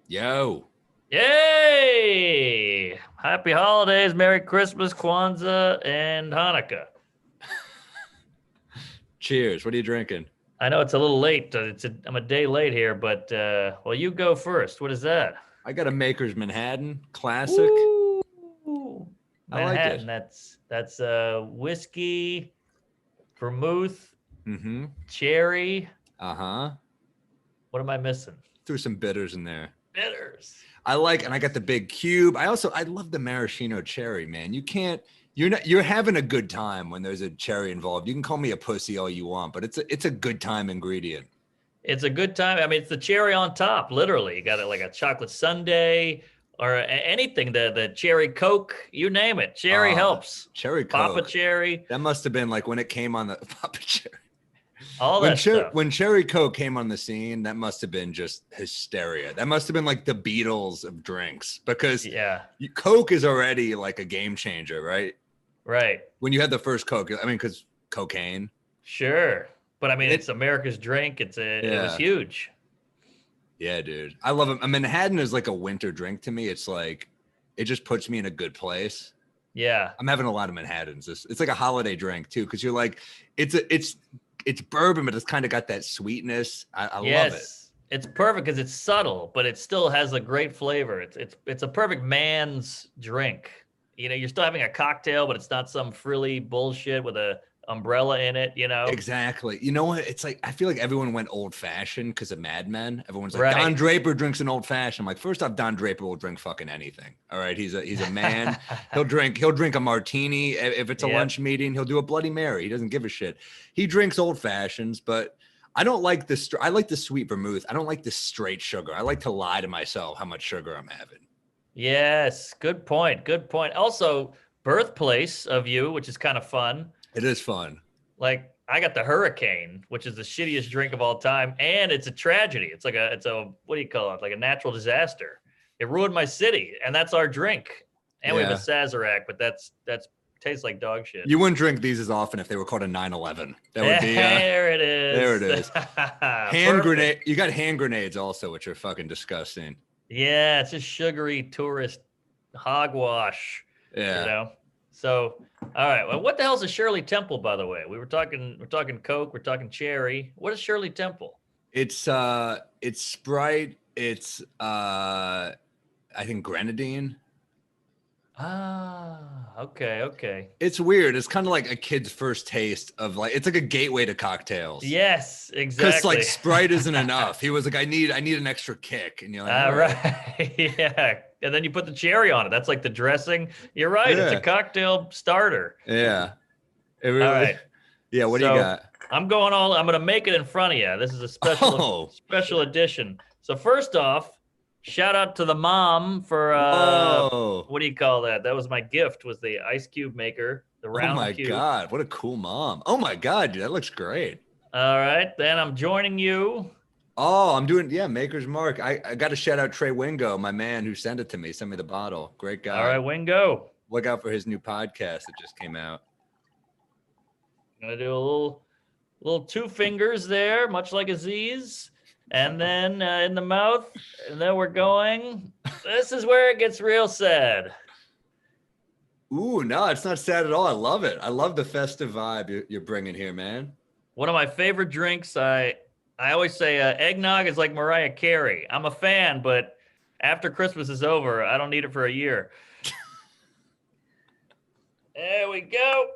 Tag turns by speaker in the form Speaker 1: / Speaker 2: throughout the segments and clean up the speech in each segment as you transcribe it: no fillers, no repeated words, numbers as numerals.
Speaker 1: Yo.
Speaker 2: Yay! Happy holidays, Merry Christmas, Kwanzaa, and Hanukkah.
Speaker 1: Cheers. What are you drinking?
Speaker 2: I know it's a little late. I'm a day late here, but well, you go first. What is that?
Speaker 1: I got a Maker's Manhattan Classic.
Speaker 2: Ooh,
Speaker 1: I like it.
Speaker 2: Manhattan. That's whiskey, vermouth,
Speaker 1: Mm-hmm.
Speaker 2: cherry.
Speaker 1: Uh-huh.
Speaker 2: What am I missing?
Speaker 1: Threw some bitters in there.
Speaker 2: Bitters.
Speaker 1: And I got the big cube. I love the maraschino cherry, man. You're having a good time when there's a cherry involved. You can call me a pussy all you want, but it's a good time ingredient.
Speaker 2: It's a good time. I mean, it's the cherry on top, literally. You got it like a chocolate sundae or anything. The cherry Coke, you name it. Cherry helps.
Speaker 1: Cherry
Speaker 2: Papa
Speaker 1: Coke.
Speaker 2: cherry.
Speaker 1: That must have been like when it came on the Papa cherry.
Speaker 2: All that stuff.
Speaker 1: When Cherry Coke came on the scene, that must have been just hysteria. That must have been like the Beatles of drinks because Coke is already like a game changer, right?
Speaker 2: Right.
Speaker 1: When you had the first Coke, I mean, because cocaine.
Speaker 2: Sure. But I mean, it's America's drink. It was huge.
Speaker 1: Yeah, dude. I love it. A Manhattan is like a winter drink to me. It's like, it just puts me in a good place.
Speaker 2: Yeah.
Speaker 1: I'm having a lot of Manhattans. It's like a holiday drink too. Cause you're like, it's bourbon, but it's kind of got that sweetness. I love it.
Speaker 2: It's perfect because it's subtle, but it still has a great flavor. It's a perfect man's drink. You know, you're still having a cocktail, but it's not some frilly bullshit with a umbrella in it, you know?
Speaker 1: Exactly. You know what? It's like, I feel like everyone went old fashioned because of Mad Men. Everyone's like, Don Draper drinks an old fashioned. I'm like, first off, Don Draper will drink fucking anything. All right. He's a man. He'll drink a martini. If it's a lunch meeting, he'll do a Bloody Mary. He doesn't give a shit. He drinks old fashions, but I don't like I like the sweet vermouth. I don't like the straight sugar. I like to lie to myself how much sugar I'm having.
Speaker 2: Yes. Good point. Good point. Also, birthplace of you, which is kind of fun.
Speaker 1: It is fun.
Speaker 2: Like I got the Hurricane, which is the shittiest drink of all time, and it's a tragedy. It's a what do you call it? Like a natural disaster. It ruined my city, and that's our drink. And we have a Sazerac, but that's tastes like dog shit.
Speaker 1: You wouldn't drink these as often if they were called a 911. That would be
Speaker 2: there it is.
Speaker 1: There it is. Hand grenade. You got hand grenades also, which are fucking disgusting.
Speaker 2: Yeah, it's just sugary tourist hogwash.
Speaker 1: Yeah.
Speaker 2: You know. So, all right. Well, what the hell's a Shirley Temple, by the way? We're talking Coke, we're talking cherry. What is Shirley Temple?
Speaker 1: It's Sprite. It's I think grenadine.
Speaker 2: Ah, okay.
Speaker 1: It's weird. It's kind of like a kid's first taste of it's like a gateway to cocktails.
Speaker 2: Yes, exactly.
Speaker 1: Because like Sprite isn't enough. He was like, I need an extra kick, and you're like,
Speaker 2: all right. Yeah. And then you put the cherry on it. That's like the dressing. You're right. Yeah. It's a cocktail starter.
Speaker 1: Yeah. Really,
Speaker 2: all right.
Speaker 1: Yeah. What do you got?
Speaker 2: I'm going to make it in front of you. This is a special edition. So first off, shout out to the mom for, what do you call that? That was my gift, was the ice cube maker, the round cube.
Speaker 1: Oh my God. What a cool mom. Oh my God, dude. That looks great.
Speaker 2: All right. Then I'm joining you.
Speaker 1: Oh, I'm doing, Maker's Mark. I got to shout out Trey Wingo, my man who sent it to me, sent me the bottle. Great guy.
Speaker 2: All right, Wingo.
Speaker 1: Look out for his new podcast that just came out.
Speaker 2: I'm going to do a little two fingers there, much like Aziz. And then in the mouth, and then we're going. This is where it gets real sad.
Speaker 1: Ooh, no, it's not sad at all. I love it. I love the festive vibe you're bringing here, man.
Speaker 2: One of my favorite drinks, I always say eggnog is like Mariah Carey. I'm a fan, but after Christmas is over, I don't need it for a year. There we go.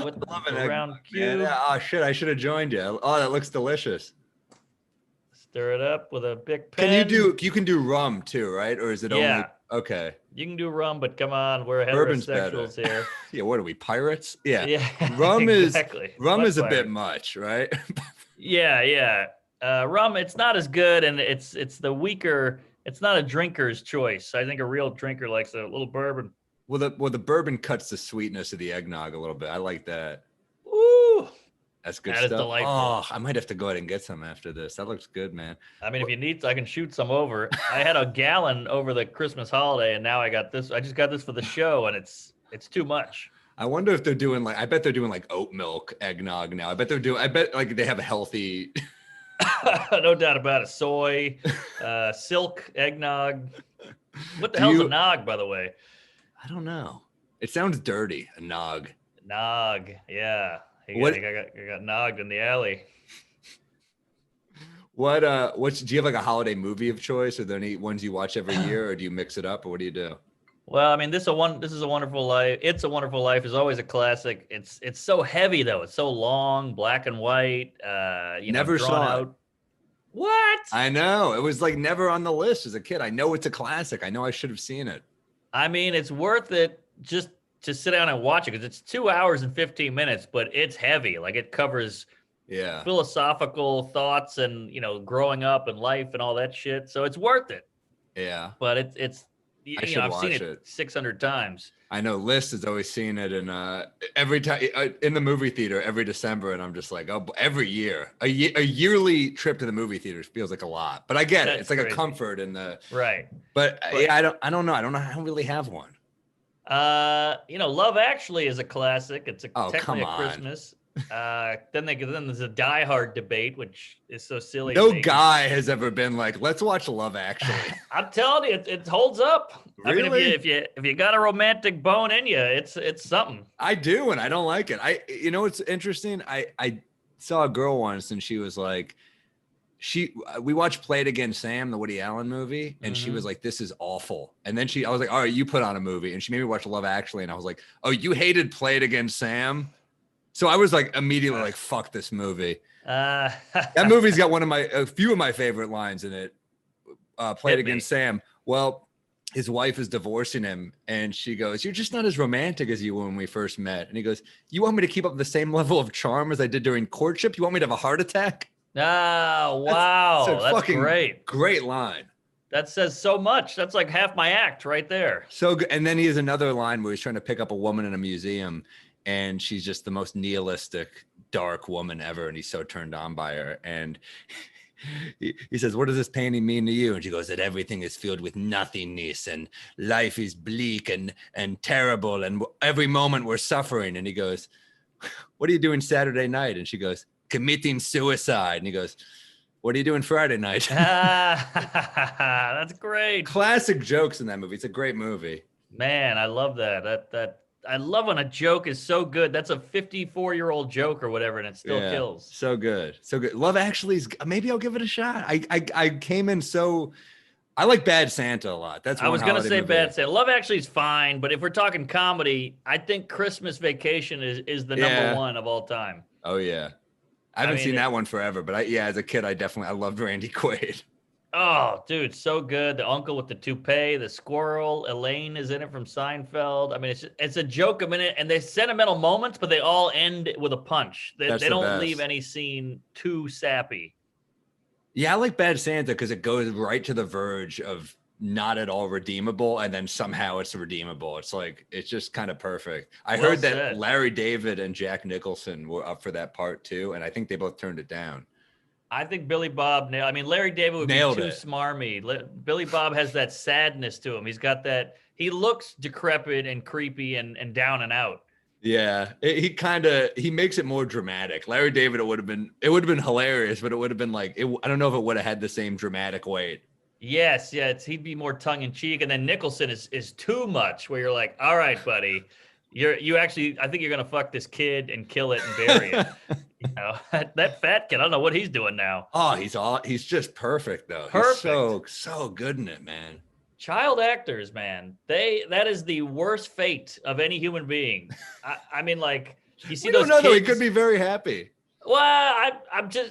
Speaker 2: With the round cube.
Speaker 1: Yeah. Oh, shit. I should have joined you. Oh, that looks delicious.
Speaker 2: Stir it up with a big pen.
Speaker 1: You can do rum too, right? Or is it only? Okay.
Speaker 2: You can do rum, but come on, we're heterosexuals here.
Speaker 1: Yeah, what are we, pirates? Yeah.
Speaker 2: Rum
Speaker 1: exactly. Rum is a bit much, right?
Speaker 2: Yeah. Rum, it's not as good, and it's the weaker. It's not a drinker's choice. I think a real drinker likes a little bourbon.
Speaker 1: Well, the bourbon cuts the sweetness of the eggnog a little bit. I like that.
Speaker 2: Ooh,
Speaker 1: that's good
Speaker 2: stuff.
Speaker 1: That is delightful.
Speaker 2: Oh,
Speaker 1: I might have to go ahead and get some after this. That looks good, man.
Speaker 2: I mean, if you need, I can shoot some over. I had a gallon over the Christmas holiday, and now I got this. I just got this for the show, and it's too much.
Speaker 1: I wonder if they're doing I bet they're doing like oat milk eggnog now. I bet like they have a healthy.
Speaker 2: No doubt about it. Soy, silk, eggnog. What the hell's a nog, by the way?
Speaker 1: I don't know. It sounds dirty. A nog.
Speaker 2: Nog. Yeah. He got nogged in the alley.
Speaker 1: What's do you have like a holiday movie of choice? Are there any ones you watch every year, or do you mix it up, or what do you do?
Speaker 2: Well, I mean, this is a Wonderful Life. It's a Wonderful Life is always a classic. It's so heavy though. It's so long, black and white.
Speaker 1: Never
Speaker 2: drawn
Speaker 1: saw
Speaker 2: out.
Speaker 1: it.
Speaker 2: What?
Speaker 1: I know. It was like never on the list as a kid. I know it's a classic. I know I should have seen it.
Speaker 2: I mean, it's worth it just to sit down and watch it because it's 2 hours and 15 minutes, but it's heavy. Like it covers philosophical thoughts and, growing up and life and all that shit. So it's worth it.
Speaker 1: Yeah.
Speaker 2: But it's I've seen it 600 times.
Speaker 1: I know Liz has always seen it, and every time in the movie theater every December, and I'm just like, oh, every year, a yearly trip to the movie theater feels like a lot, but I get it. It's like crazy. A comfort in the
Speaker 2: right.
Speaker 1: But yeah, I don't know. I don't really have one.
Speaker 2: Love Actually is a classic. It's technically
Speaker 1: a
Speaker 2: Christmas. Then there's a Die Hard debate, which is so silly.
Speaker 1: No guy has ever been like, let's watch Love Actually.
Speaker 2: I'm telling you, it holds up.
Speaker 1: Really?
Speaker 2: I mean, if you got a romantic bone in you, it's something.
Speaker 1: I do, and I don't like it. It's interesting. I saw a girl once, and she was like, we watched Play It Again, Sam, the Woody Allen movie, and she was like, this is awful. And then I was like, all right, you put on a movie, and she made me watch Love Actually, and I was like, oh, you hated Play It Again, Sam? So I was like immediately like, fuck this movie. That movie's got a few of my favorite lines in it. Play It Again, Sam. Well, his wife is divorcing him, and she goes, you're just not as romantic as you were when we first met. And he goes, you want me to keep up the same level of charm as I did during courtship? You want me to have a heart attack?
Speaker 2: Oh, wow. That's great.
Speaker 1: Great line.
Speaker 2: That says so much. That's like half my act right there.
Speaker 1: So good. And then he has another line where he's trying to pick up a woman in a museum, and she's just the most nihilistic, dark woman ever. And he's so turned on by her. And he says, what does this painting mean to you? And she goes, that everything is filled with nothingness and life is bleak and terrible. And every moment we're suffering. And he goes, what are you doing Saturday night? And she goes, committing suicide. And he goes, what are you doing Friday night?
Speaker 2: That's great.
Speaker 1: Classic jokes in that movie. It's a great movie.
Speaker 2: Man, I love that. I love when a joke is so good. That's a 54-year-old joke or whatever, and it still kills. So good. Love Actually is, maybe I'll give it a shot. I came in so, I like Bad Santa a lot. I was going to say Bad Santa. Love Actually is fine, but if we're talking comedy, I think Christmas Vacation is the number one of all time. Oh, yeah. I haven't seen that one forever, but as a kid, I loved Randy Quaid. Oh, dude, so good. The uncle with the toupee, the squirrel, Elaine is in it from Seinfeld. I mean, it's a joke a minute, and they're sentimental moments, but they all end with a punch. They don't leave any scene too sappy. Yeah, I like Bad Santa because it goes right to the verge of not at all redeemable, and then somehow it's redeemable. It's just kind of perfect. I heard that Larry David and Jack Nicholson were up for that part too, and I think they both turned it down. I think Billy Bob nailed. I mean, Larry David would be too smarmy. Billy Bob has that sadness to him. He's got that. He looks decrepit and creepy and down and out. Yeah, he makes it more dramatic. Larry David, it would have been hilarious, but it would have been like I don't know if it would have had the same dramatic weight. Yes, he'd be more tongue in cheek, and then Nicholson is too much. Where you're like, all right, buddy, you actually, I think you're gonna fuck this kid and kill it and bury it. That fat kid, I don't know what he's doing now. Oh, he's just perfect though. Perfect. He's so good in it, man. Child actors, man, that is the worst fate of any human being. I mean, like, you see those kids. Though. He could be very happy. Well,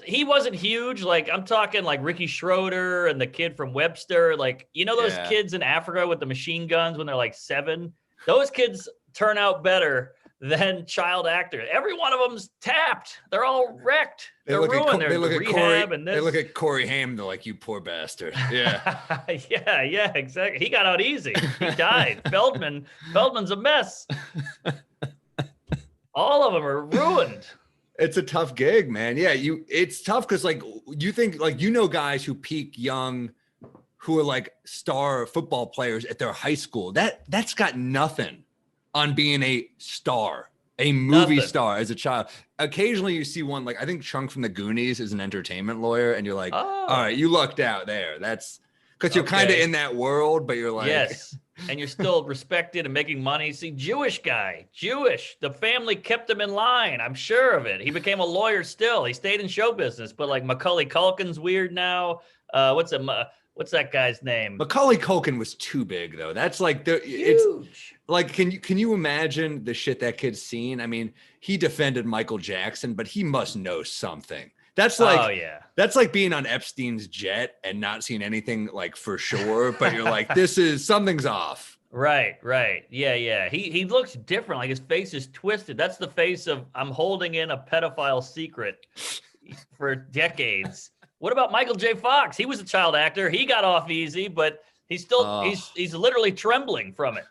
Speaker 2: he wasn't huge. Like, I'm talking like Ricky Schroeder and the kid from Webster. Like, those kids in Africa with the machine guns when they're like 7. Those kids turn out better than child actors. Every one of them's tapped. They're all wrecked. They're ruined. They're rehab and this. They look at Corey Haim. They're like, you poor bastard. Yeah. yeah, exactly. He got out easy. He died. Feldman's a mess. All of them are ruined. It's a tough gig, man. Yeah, it's tough because like you think like guys who peak young, who are like star football players at their high school. That's got nothing on being a star
Speaker 1: a movie
Speaker 2: Nothing.
Speaker 1: star as a child. Occasionally you see one, like I think Chunk from the Goonies is an entertainment lawyer, and you're like, all right, you lucked out there. That's because you're kind of in that world, but you're like,
Speaker 2: yes. And you're still respected and making money. See, Jewish guy, Jewish. The family kept him in line. I'm sure of it. He became a lawyer still. He stayed in show business, but like Macaulay Culkin's weird now. What's that guy's name?
Speaker 1: Macaulay Culkin was too big though. That's like
Speaker 2: huge.
Speaker 1: It's like, can you imagine the shit that kid's seen? I mean, he defended Michael Jackson, but he must know something. That's like, that's like being on Epstein's jet and not seeing anything like for sure, but you're like, something's off.
Speaker 2: Right. Yeah. He looks different. Like his face is twisted. That's the face of I'm holding in a pedophile secret for decades. What about Michael J. Fox? He was a child actor. He got off easy, but he's still he's literally trembling from it.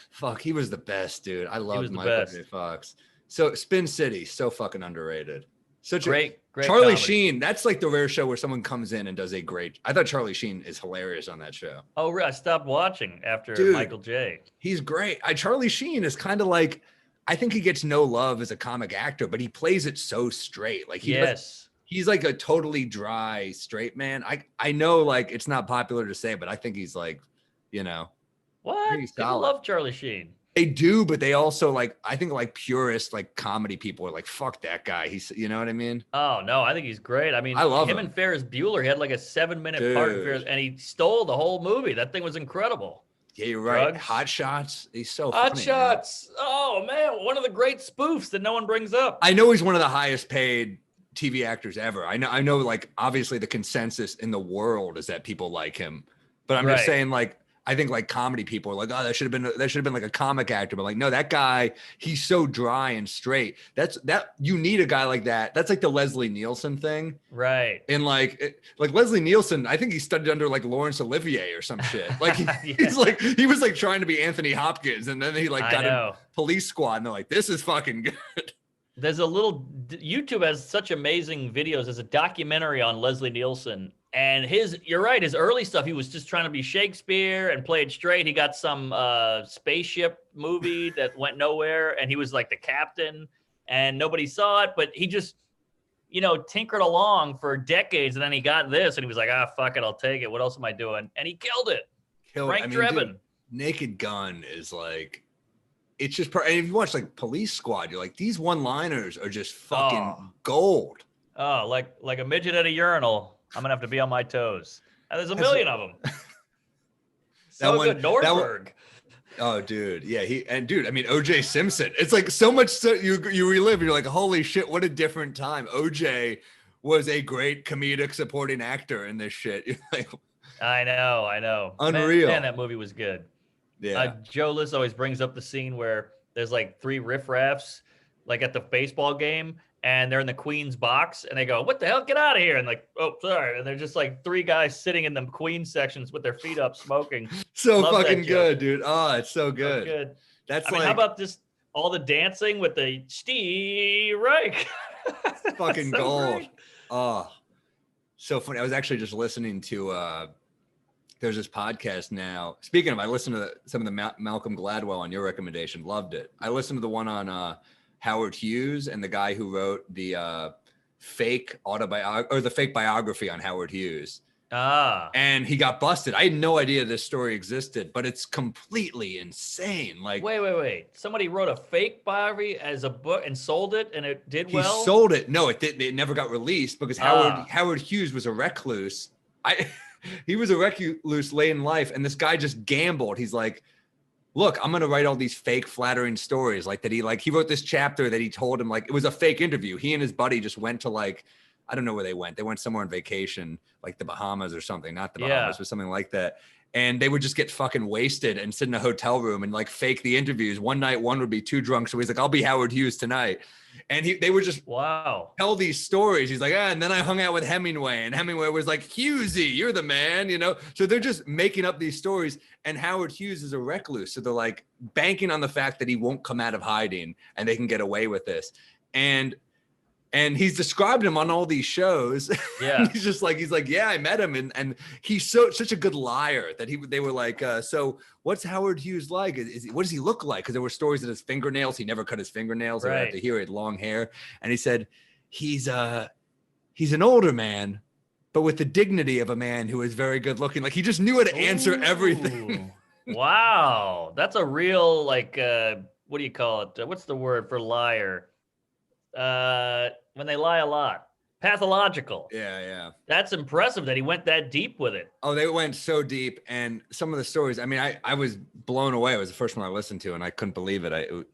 Speaker 1: Fuck, he was the best, dude. I love Michael J. Fox. So Spin City, so fucking underrated. Such
Speaker 2: great
Speaker 1: Charlie
Speaker 2: comedy.
Speaker 1: Sheen. That's like the rare show where someone comes in and does a great. I thought Charlie Sheen is hilarious on that show.
Speaker 2: Oh, I stopped watching after Michael J.
Speaker 1: He's great. Charlie Sheen is kind of like, I think he gets no love as a comic actor, but he plays it so straight. Like he's like a totally dry straight man. I know like it's not popular to say, but I think he's like,
Speaker 2: what? People love Charlie Sheen.
Speaker 1: They do, but they also like, I think like purist, like comedy people are like, fuck that guy. He's, you know what I mean?
Speaker 2: Oh no, I think he's great. I mean,
Speaker 1: I love
Speaker 2: him and Ferris Bueller. He had like a 7-minute part in Ferris, and he stole the whole movie. That thing was incredible.
Speaker 1: Yeah, you're right. Hot Shots. He's so funny.
Speaker 2: Hot Shots. Man. Oh man, one of the great spoofs that no one brings up.
Speaker 1: I know he's one of the highest paid TV actors ever. I know like obviously the consensus in the world is that people like him, but I'm just saying like, I think like comedy people are like, oh, that should have been like a comic actor, but like, no, that guy, he's so dry and straight. You need a guy like that. That's like the Leslie Nielsen thing.
Speaker 2: Right.
Speaker 1: And like Leslie Nielsen, I think he studied under like Laurence Olivier or some shit. Like he's like, he was like trying to be Anthony Hopkins. And then he like got a Police Squad and they're like, this is fucking good.
Speaker 2: There's YouTube has such amazing videos. There's a documentary on Leslie Nielsen. And you're right, his early stuff, he was just trying to be Shakespeare and play it straight. He got some spaceship movie that went nowhere, and he was like the captain, and nobody saw it, but he just, tinkered along for decades, and then he got this, and he was like, fuck it, I'll take it. What else am I doing? And he killed it. Frank Drebin.
Speaker 1: Dude, Naked Gun is like, it's just, and if you watch like Police Squad, you're like, these one-liners are just fucking gold.
Speaker 2: Oh, like a midget at a urinal. I'm gonna have to be on my toes. And there's a million of them. Good. Nordberg.
Speaker 1: Oh, dude. Yeah. I mean, OJ Simpson. It's like so much you relive. You're like, holy shit, what a different time. OJ was a great comedic supporting actor in this shit. You're like,
Speaker 2: I know.
Speaker 1: Unreal.
Speaker 2: Man, that movie was good.
Speaker 1: Yeah.
Speaker 2: Joe List always brings up the scene where there's like 3 riffraffs, like at the baseball game, and they're in the Queen's box, and they go, what the hell? Get out of here. And like, oh, sorry. And they're just like 3 guys sitting in the Queen's sections with their feet up smoking.
Speaker 1: So fucking good, dude. Oh, it's so good.
Speaker 2: So good.
Speaker 1: That's
Speaker 2: how about just all the dancing with the Steve Reich?
Speaker 1: Fucking so gold. Great. Oh, so funny. I was actually just listening to, there's this podcast now. Speaking of, I listened to some of the Malcolm Gladwell on your recommendation. Loved it. I listened to the one on Howard Hughes and the guy who wrote the fake biography on Howard Hughes. And he got busted. I had no idea this story existed, but it's completely insane. Like,
Speaker 2: wait. Somebody wrote a fake biography as a book and sold it, and it did well?
Speaker 1: He sold it. No, it didn't. It never got released because Howard Hughes was a recluse. He was a recluse late in life, and this guy just gambled. He's like, look, I'm going to write all these fake flattering stories like that. He wrote this chapter that he told him, like, it was a fake interview. He and his buddy just went to like, I don't know where they went. They went somewhere on vacation, like the Bahamas or something, not the Bahamas, but something like that. And they would just get fucking wasted and sit in a hotel room and like fake the interviews. One night, one would be too drunk. So he's like, I'll be Howard Hughes tonight. And they would just tell these stories. He's like, and then I hung out with Hemingway, and Hemingway was like, Hughesy, you're the man, So they're just making up these stories. And Howard Hughes is a recluse. So they're like banking on the fact that he won't come out of hiding and they can get away with this. And And he's described him on all these shows.
Speaker 2: Yeah.
Speaker 1: he's like, yeah, I met him. And he's such a good liar that they were like, so what's Howard Hughes like? What does he look like? Because there were stories that his fingernails, he never cut his fingernails. Right. I have to hear he had long hair. And he said, he's an older man, but with the dignity of a man who is very good looking. Like he just knew how to answer everything.
Speaker 2: Wow. That's a real, like, what do you call it? What's the word for liar? When they lie a lot. Pathological.
Speaker 1: Yeah.
Speaker 2: That's impressive that he went that deep with it.
Speaker 1: Oh, they went so deep. And some of the stories, I mean, I was blown away. It was the first one I listened to, and I couldn't believe it. It was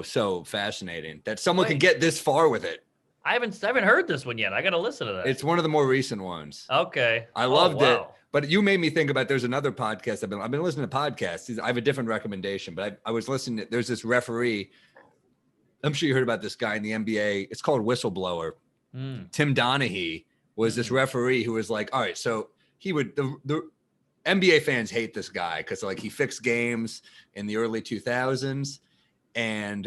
Speaker 1: so fascinating that someone can get this far with it.
Speaker 2: I haven't heard this one yet. I got to listen to that.
Speaker 1: It's one of the more recent ones.
Speaker 2: Okay.
Speaker 1: I loved it. But you made me think about, there's another podcast. I've been listening to podcasts. I have a different recommendation, but I was listening to, there's this referee. I'm sure you heard about this guy in the NBA. It's called Whistleblower. Tim Donaghy was this referee who was like, all right, so he would, the NBA fans hate this guy because like he fixed games in the early 2000s, and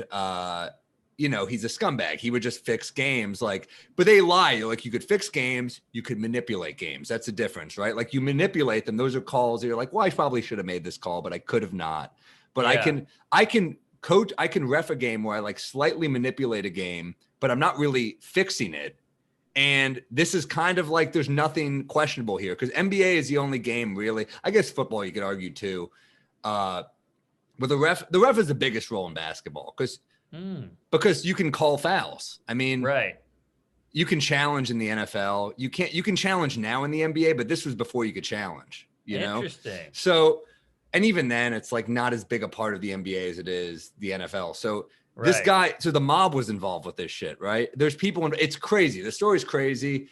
Speaker 1: he's a scumbag. He would just fix games, like, but they lie. Like, you could fix games, you could manipulate games. That's the difference, right? Like, you manipulate them. Those are calls that you're like, well, I probably should have made this call, but I could have not. But yeah. I can ref a game where I like slightly manipulate a game, but I'm not really fixing it. And this is kind of like, there's nothing questionable here because NBA is the only game really. I guess football you could argue too. But the ref is the biggest role in basketball because you can call fouls. I mean,
Speaker 2: right.
Speaker 1: You can challenge in the NFL. You can challenge now in the NBA, but this was before you could challenge, you know?
Speaker 2: Interesting.
Speaker 1: So, and even then it's like not as big a part of the NBA as it is the NFL. So this guy, so the mob was involved with this shit, right? There's people, it's crazy. The story's crazy.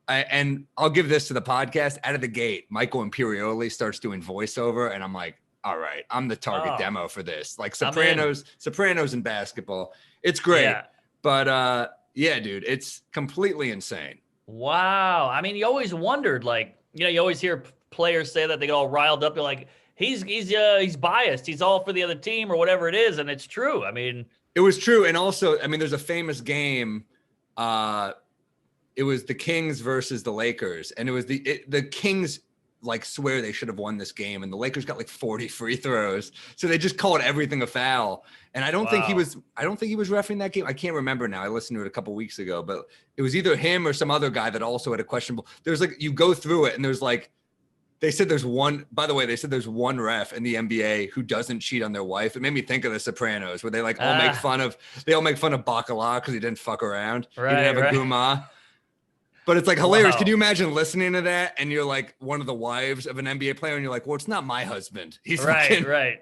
Speaker 1: And I'll give this to the podcast. Out of the gate, Michael Imperioli starts doing voiceover. And I'm like, all right, I'm the target demo for this. Like Sopranos in basketball. It's great. Yeah. But yeah, dude, it's completely insane.
Speaker 2: Wow. I mean, you always wondered, like, you always hear players say that they get all riled up. They're like, he's biased. He's all for the other team or whatever it is. And it's true. I mean,
Speaker 1: it was true. And also, I mean, there's a famous game. It was the Kings versus the Lakers. And it was the Kings like swear they should have won this game. And the Lakers got like 40 free throws. So they just called everything a foul. And I don't think he was reffing that game. I can't remember now. I listened to it a couple weeks ago, but it was either him or some other guy that also had a questionable. There's like, you go through it and there's like, they said there's one ref in the NBA who doesn't cheat on their wife. It made me think of The Sopranos, where they like all make fun of Bacala because he didn't fuck around. Right, he didn't have a guma. But it's like hilarious. Wow. Can you imagine listening to that and you're like one of the wives of an NBA player and you're like, well, it's not my husband. He's
Speaker 2: right.
Speaker 1: Unbelievable.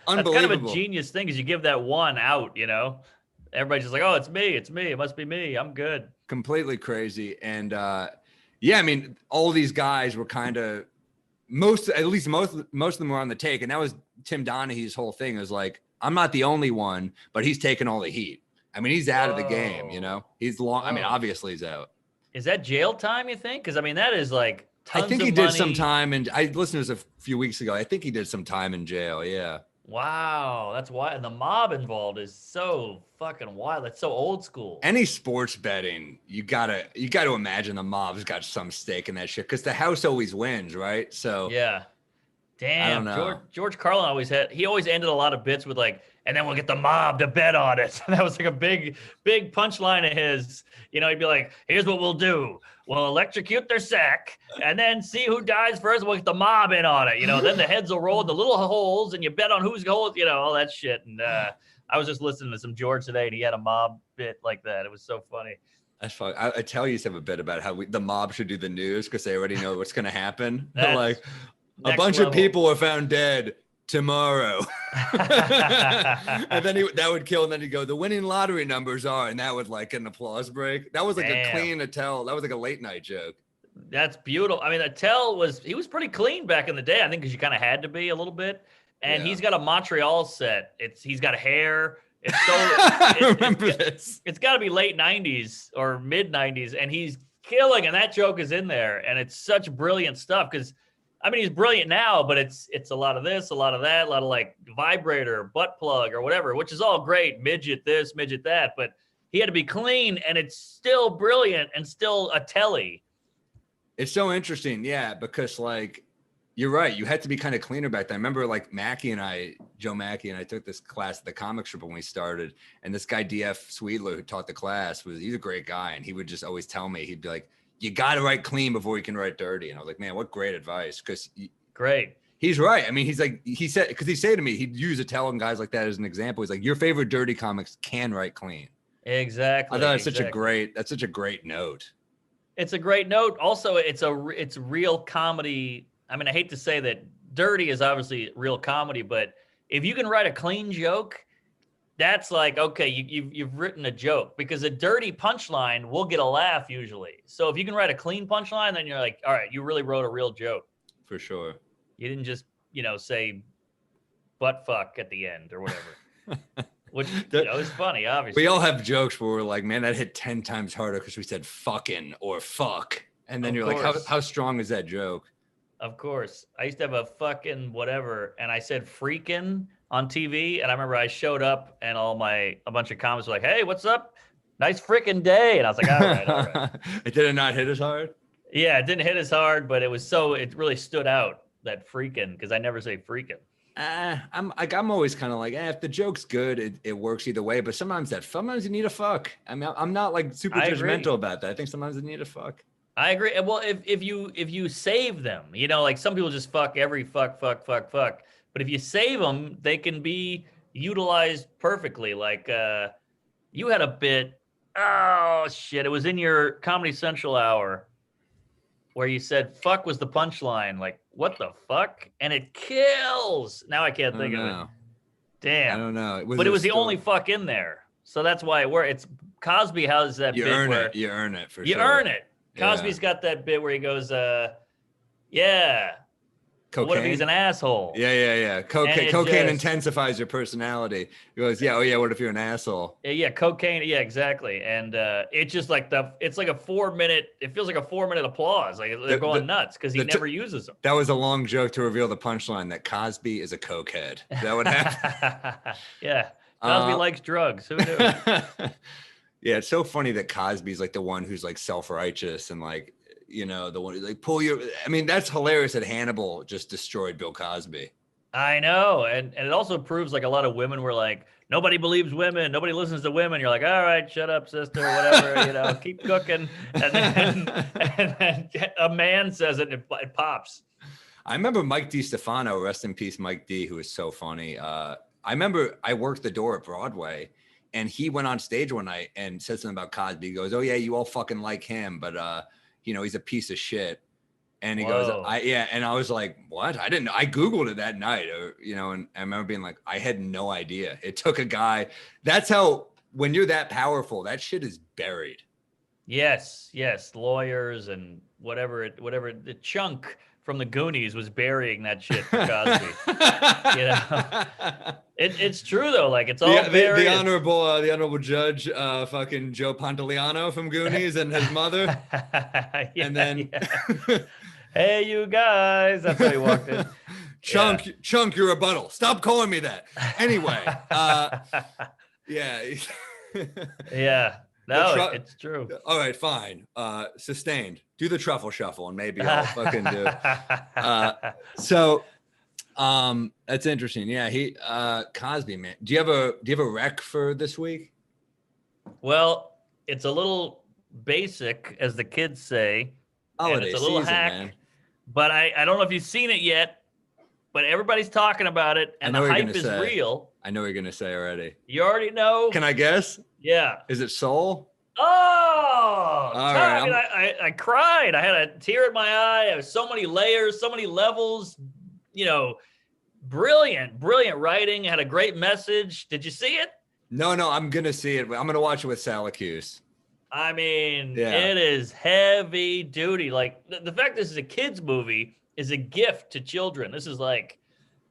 Speaker 2: That's kind of a genius thing because you give that one out, Everybody's just like, oh, it's me. It must be me. I'm good.
Speaker 1: Completely crazy. And yeah, I mean, all these guys were kind of most of them were on the take. And that was Tim Donaghy's whole thing is like, I'm not the only one, but he's taking all the heat. I mean, he's out of the game, he's long. I mean, obviously he's out.
Speaker 2: Is that jail time, you think? Because I mean, that is like tons
Speaker 1: I think
Speaker 2: he
Speaker 1: did some time, and I listened to this a few weeks ago. I think he did some time in jail. Yeah.
Speaker 2: Wow, that's why. And the mob involved is so fucking wild. That's so old school.
Speaker 1: Any sports betting, you gotta imagine the mob's got some stake in that shit because the house always wins, right? So
Speaker 2: yeah. Damn, George Carlin always ended a lot of bits with like, and then we'll get the mob to bet on it. That was like a big punchline of his. He'd be like, here's what we'll do. We'll electrocute their sack and then see who dies first. We'll get the mob in on it. Then the heads will roll in the little holes and you bet on who's going, all that shit. And I was just listening to some George today and he had a mob bit like that. It was so funny.
Speaker 1: That's fun. I tell you have a bit about how the mob should do the news because they already know what's going to happen. They're like, a bunch of people were found dead tomorrow. And then that would kill. And then he'd go, the winning lottery numbers are, and that would like an applause break. That was like a clean Attell. That was like a late night joke.
Speaker 2: That's beautiful. I mean, Attell was pretty clean back in the day. I think because you kind of had to be a little bit. And he's got a Montreal set. He's got hair. It's so.
Speaker 1: I remember this.
Speaker 2: It's got to be late 90s or mid 90s, and he's killing. And that joke is in there, and it's such brilliant stuff because. I mean, he's brilliant now, but it's a lot of this, a lot of that, a lot of like vibrator, butt plug or whatever, which is all great. Midget this, midget that. But he had to be clean, and it's still brilliant and still a telly.
Speaker 1: It's so interesting, yeah, because like you're right, you had to be kind of cleaner back then. I remember like Joe Mackey and I took this class at the comic strip when we started, and this guy DF Sweedler who taught the class he's a great guy, and he would just always tell me, he'd be like, you got to write clean before you can write dirty. And I was like, man, what great advice. Because
Speaker 2: great.
Speaker 1: He's right. I mean, he's like, he said, because he said to me, he'd use Italian guys like that as an example. He's like, your favorite dirty comics can write clean.
Speaker 2: Exactly.
Speaker 1: I thought that's such a great note.
Speaker 2: It's a great note. Also, it's real comedy. I mean, I hate to say that dirty is obviously real comedy, but if you can write a clean joke, that's like, okay, you've written a joke, because a dirty punchline will get a laugh usually. So if you can write a clean punchline, then you're like, all right, you really wrote a real joke.
Speaker 1: For sure.
Speaker 2: You didn't just, say butt fuck at the end or whatever, which is funny, obviously.
Speaker 1: We all have jokes where we're like, man, that hit 10 times harder because we said fucking or fuck. And then you're like, how strong is that joke?
Speaker 2: Of course. I used to have a fucking whatever, and I said freaking on TV, and I remember I showed up, and a bunch of comments were like, hey, what's up? Nice freaking day. And I was like, all right.
Speaker 1: It did not hit as hard?
Speaker 2: Yeah, it didn't hit as hard, but it really stood out, that freaking, because I never say freaking.
Speaker 1: I'm always kind of like, if the joke's good, it works either way. But sometimes you need a fuck. I mean, I'm not like super judgmental about that. I think sometimes you need a fuck.
Speaker 2: I agree. Well, if you save them, like some people just fuck every fuck. But if you save them, they can be utilized perfectly. Like you had a bit. Oh shit! It was in your Comedy Central hour where you said "fuck" was the punchline. Like, what the fuck? And it kills. Now I can't think of it. Damn.
Speaker 1: I don't know.
Speaker 2: It was the only fuck in there, so that's why it worked. It's Cosby has that bit where
Speaker 1: you earn it for
Speaker 2: sure. You earn it. Cosby's got that bit where he goes, yeah.
Speaker 1: Cocaine?
Speaker 2: What if he's an asshole?
Speaker 1: Yeah. Cocaine intensifies your personality. He goes, what if you're an asshole?
Speaker 2: Yeah, cocaine. Yeah, exactly. And it's just like it's like a 4-minute, it feels like a 4-minute applause. Like they're going nuts because he never uses them.
Speaker 1: That was a long joke to reveal the punchline that Cosby is a cokehead. Is that what happened?
Speaker 2: Yeah. Cosby likes drugs. Who knew?
Speaker 1: Yeah, it's so funny that Cosby's like the one who's like self-righteous and like, the one who's like I mean, that's hilarious that Hannibal just destroyed Bill Cosby.
Speaker 2: I know. And it also proves like a lot of women were like, nobody believes women. Nobody listens to women. You're like, all right, shut up, sister, whatever, keep cooking. And then a man says it and it pops.
Speaker 1: I remember Mike DiStefano, rest in peace, Mike D, who was so funny. I remember I worked the door at Broadway. And he went on stage one night and said something about Cosby. He goes, oh, yeah, you all fucking like him. But, he's a piece of shit. And he goes, and I was like, what? I didn't know. I Googled it that night, and I remember being like, I had no idea. It took a guy. That's how, when you're that powerful, that shit is buried. Yes.
Speaker 2: Lawyers and whatever, the chunk from the Goonies was burying that shit for Cosby. It's true though. Like it's all buried.
Speaker 1: The honorable judge, fucking Joe Pantoliano from Goonies and his mother. And then,
Speaker 2: hey, you guys. That's how he walked in.
Speaker 1: Chunk, your rebuttal. Stop calling me that. Anyway, yeah.
Speaker 2: Yeah. No, it's true.
Speaker 1: All right, fine. Sustained. Do the truffle shuffle and maybe I'll fucking do it. So that's interesting. Yeah, he Cosby, man. Do you have a rec for this week?
Speaker 2: Well, it's a little basic, as the kids say.
Speaker 1: Holiday
Speaker 2: it's a little
Speaker 1: season,
Speaker 2: hack,
Speaker 1: man.
Speaker 2: But I don't know if you've seen it yet, but everybody's talking about it and the hype is real.
Speaker 1: I know what you're gonna say already.
Speaker 2: You already know?
Speaker 1: Can I guess?
Speaker 2: Yeah.
Speaker 1: Is it Soul?
Speaker 2: Oh, right. I cried. I had a tear in my eye. There was so many layers, so many levels. Brilliant writing. Had a great message. Did you see it?
Speaker 1: No, I'm gonna see it. I'm gonna watch it with Salacuse.
Speaker 2: I mean, It is heavy duty. Like the fact this is a kids movie is a gift to children. This is like,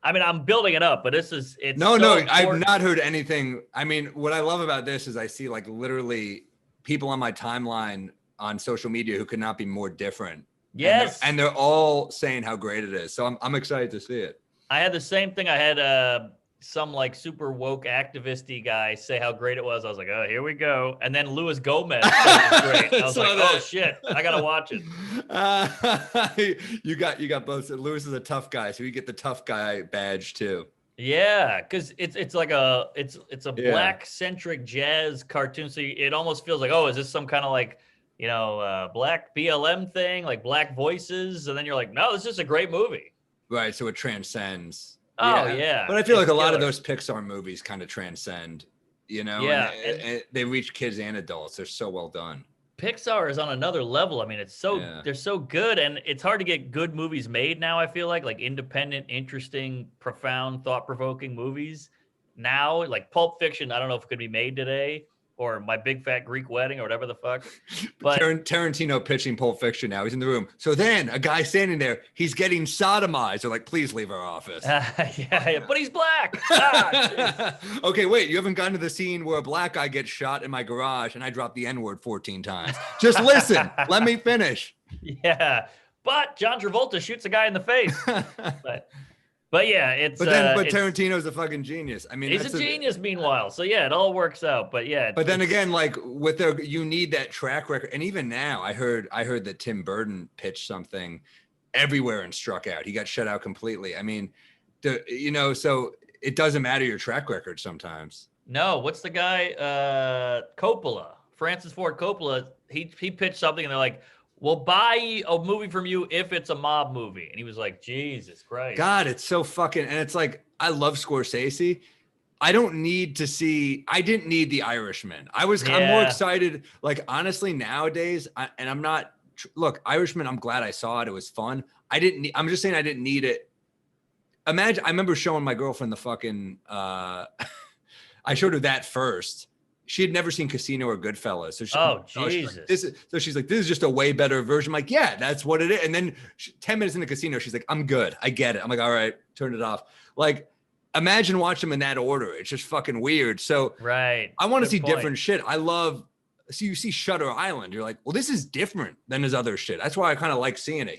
Speaker 2: I mean, I'm building it up, but it's
Speaker 1: no, I've not heard anything. I mean, what I love about this is I see like literally people on my timeline on social media who could not be more different.
Speaker 2: Yes.
Speaker 1: And they're all saying how great it is. So I'm excited to see it.
Speaker 2: I had the same thing. I had some like super woke activisty guy say how great it was. I was like, oh, here we go. And then Luis Gomez said it was great. I was like, oh shit, I gotta watch it.
Speaker 1: You got both. Luis is a tough guy, so you get the tough guy badge too.
Speaker 2: Yeah, because it's like it's a black centric jazz cartoon. So it almost feels like, oh, is this some kind of like, black BLM thing, like black voices? And then you're like, no, this is just a great movie.
Speaker 1: Right. So it transcends.
Speaker 2: Oh yeah.
Speaker 1: But I feel like a lot of those Pixar movies kind of transcend,
Speaker 2: Yeah.
Speaker 1: and they reach kids and adults. They're so well done.
Speaker 2: Pixar is on another level. I mean, they're so good, and it's hard to get good movies made now. I feel like independent, interesting, profound, thought-provoking movies now, like Pulp Fiction. I don't know if it could be made today, or My Big Fat Greek Wedding, or whatever the fuck. But
Speaker 1: Tarantino pitching Pulp Fiction now. He's in the room. So then a guy standing there, he's getting sodomized. They're like, please leave our office.
Speaker 2: Yeah, but he's black.
Speaker 1: Okay, wait, you haven't gotten to the scene where a black guy gets shot in my garage and I dropped the N-word 14 times. Just listen. Let me finish.
Speaker 2: Yeah, but John Travolta shoots a guy in the face. But yeah, it's.
Speaker 1: But Tarantino's a fucking genius. I mean,
Speaker 2: he's a genius. Meanwhile, so yeah, it all works out. But yeah.
Speaker 1: But then again, like you need that track record, and even now, I heard that Tim Burton pitched something everywhere and struck out. He got shut out completely. I mean, so it doesn't matter your track record sometimes.
Speaker 2: No, what's the guy? Coppola, Francis Ford Coppola. He pitched something, and they're like, we'll buy a movie from you if it's a mob movie. And he was like, Jesus Christ.
Speaker 1: God, it's so fucking, and it's like, I love Scorsese. I didn't need The Irishman. I'm more excited. Like, honestly, nowadays, Irishman, I'm glad I saw it. It was fun. I'm just saying I didn't need it. Imagine, I remember showing my girlfriend the fucking, I showed her that first. She had never seen Casino or Goodfellas. So
Speaker 2: Jesus.
Speaker 1: She's like, this is just a way better version. I'm like, yeah, that's what it is. And then 10 minutes into Casino, she's like, I'm good. I get it. I'm like, all right, turn it off. Like, imagine watching them in that order. It's just fucking weird. So
Speaker 2: right.
Speaker 1: I want to see different shit. So you see Shutter Island, you're like, well, this is different than his other shit. That's why I kind of like seeing it,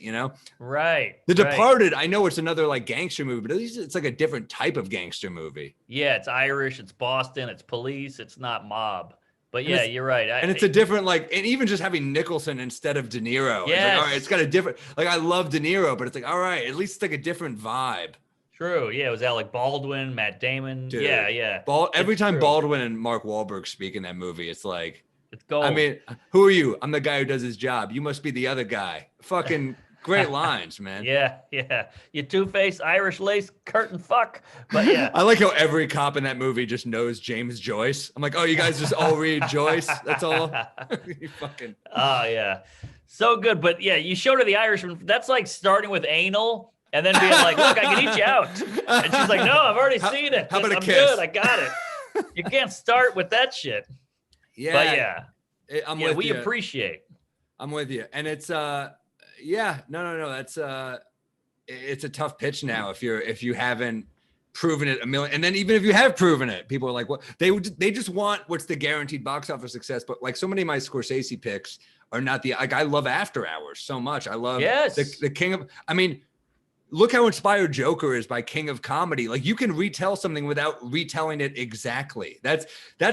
Speaker 2: Right.
Speaker 1: The Departed, I know it's another like gangster movie, but at least it's like a different type of gangster movie.
Speaker 2: Yeah, it's Irish, it's Boston, it's police, it's not mob. But yeah, you're right.
Speaker 1: And it's a different, like, and even just having Nicholson instead of De Niro.
Speaker 2: Yes.
Speaker 1: It's like, all right, it's got a different, like, I love De Niro, but it's like, all right, at least it's like a different vibe.
Speaker 2: True. Yeah, it was Alec Baldwin, Matt Damon. Dude, yeah.
Speaker 1: Every time Baldwin and Mark Wahlberg speak in that movie, it's like,
Speaker 2: it's gold.
Speaker 1: I mean, who are you? I'm the guy who does his job. You must be the other guy. Fucking great lines, man.
Speaker 2: Yeah. You two-faced Irish lace curtain fuck. But yeah.
Speaker 1: I like how every cop in that movie just knows James Joyce. I'm like, oh, you guys just all read Joyce? That's all? You fucking.
Speaker 2: Oh, yeah. So good. But yeah, you showed her The Irishman. That's like starting with anal and then being like, look, I can eat you out. And she's like, no, I've already seen it.
Speaker 1: How about a
Speaker 2: I'm
Speaker 1: kiss?
Speaker 2: Good. I got it. You can't start with that shit.
Speaker 1: Yeah.
Speaker 2: But yeah. We
Speaker 1: you.
Speaker 2: appreciate.
Speaker 1: I'm with you. And it's no. That's it's a tough pitch now if you haven't proven it a million. And then even if you have proven it, people are like, what? They just want what's the guaranteed box office success. But like so many of my Scorsese picks are not I love After Hours so much. I love the king of. I mean, look how inspired Joker is by King of Comedy. Like you can retell something without retelling it exactly. That's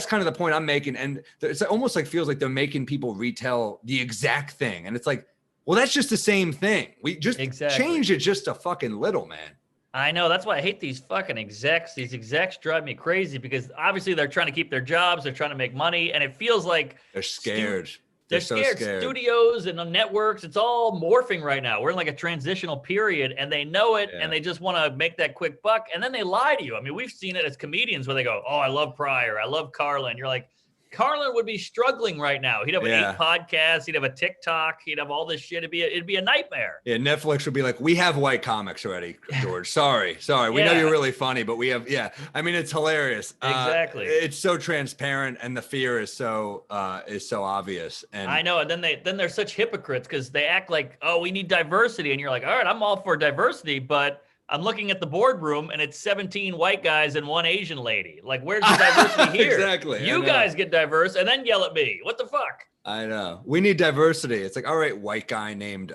Speaker 1: kind of the point I'm making. And it's almost like feels like they're making people retell the exact thing. And it's like, well, that's just the same thing. We just change it just a fucking little, man.
Speaker 2: I know. That's why I hate these fucking execs. These execs drive me crazy because obviously they're trying to keep their jobs. They're trying to make money. And it feels like
Speaker 1: they're scared.
Speaker 2: They're so scared. Studios and the networks, it's all morphing right now. We're in like a transitional period and they know it and they just want to make that quick buck. And then they lie to you. I mean, we've seen it as comedians where they go, oh, I love Pryor. I love Carlin. You're like, Carlin would be struggling right now. He'd have 8 podcasts. He'd have a TikTok. He'd have all this shit. It'd be a nightmare.
Speaker 1: Yeah, Netflix would be like, we have white comics already, George. Sorry. We know you're really funny, but we have, I mean, it's hilarious.
Speaker 2: Exactly.
Speaker 1: It's so transparent and the fear is so obvious. And
Speaker 2: I know. And then they're such hypocrites because they act like, oh, we need diversity. And you're like, all right, I'm all for diversity, but I'm looking at the boardroom and it's 17 white guys and 1 Asian lady. Like, where's the diversity here?
Speaker 1: Exactly.
Speaker 2: You guys get diverse and then yell at me. What the fuck?
Speaker 1: I know. We need diversity. It's like, all right, white guy named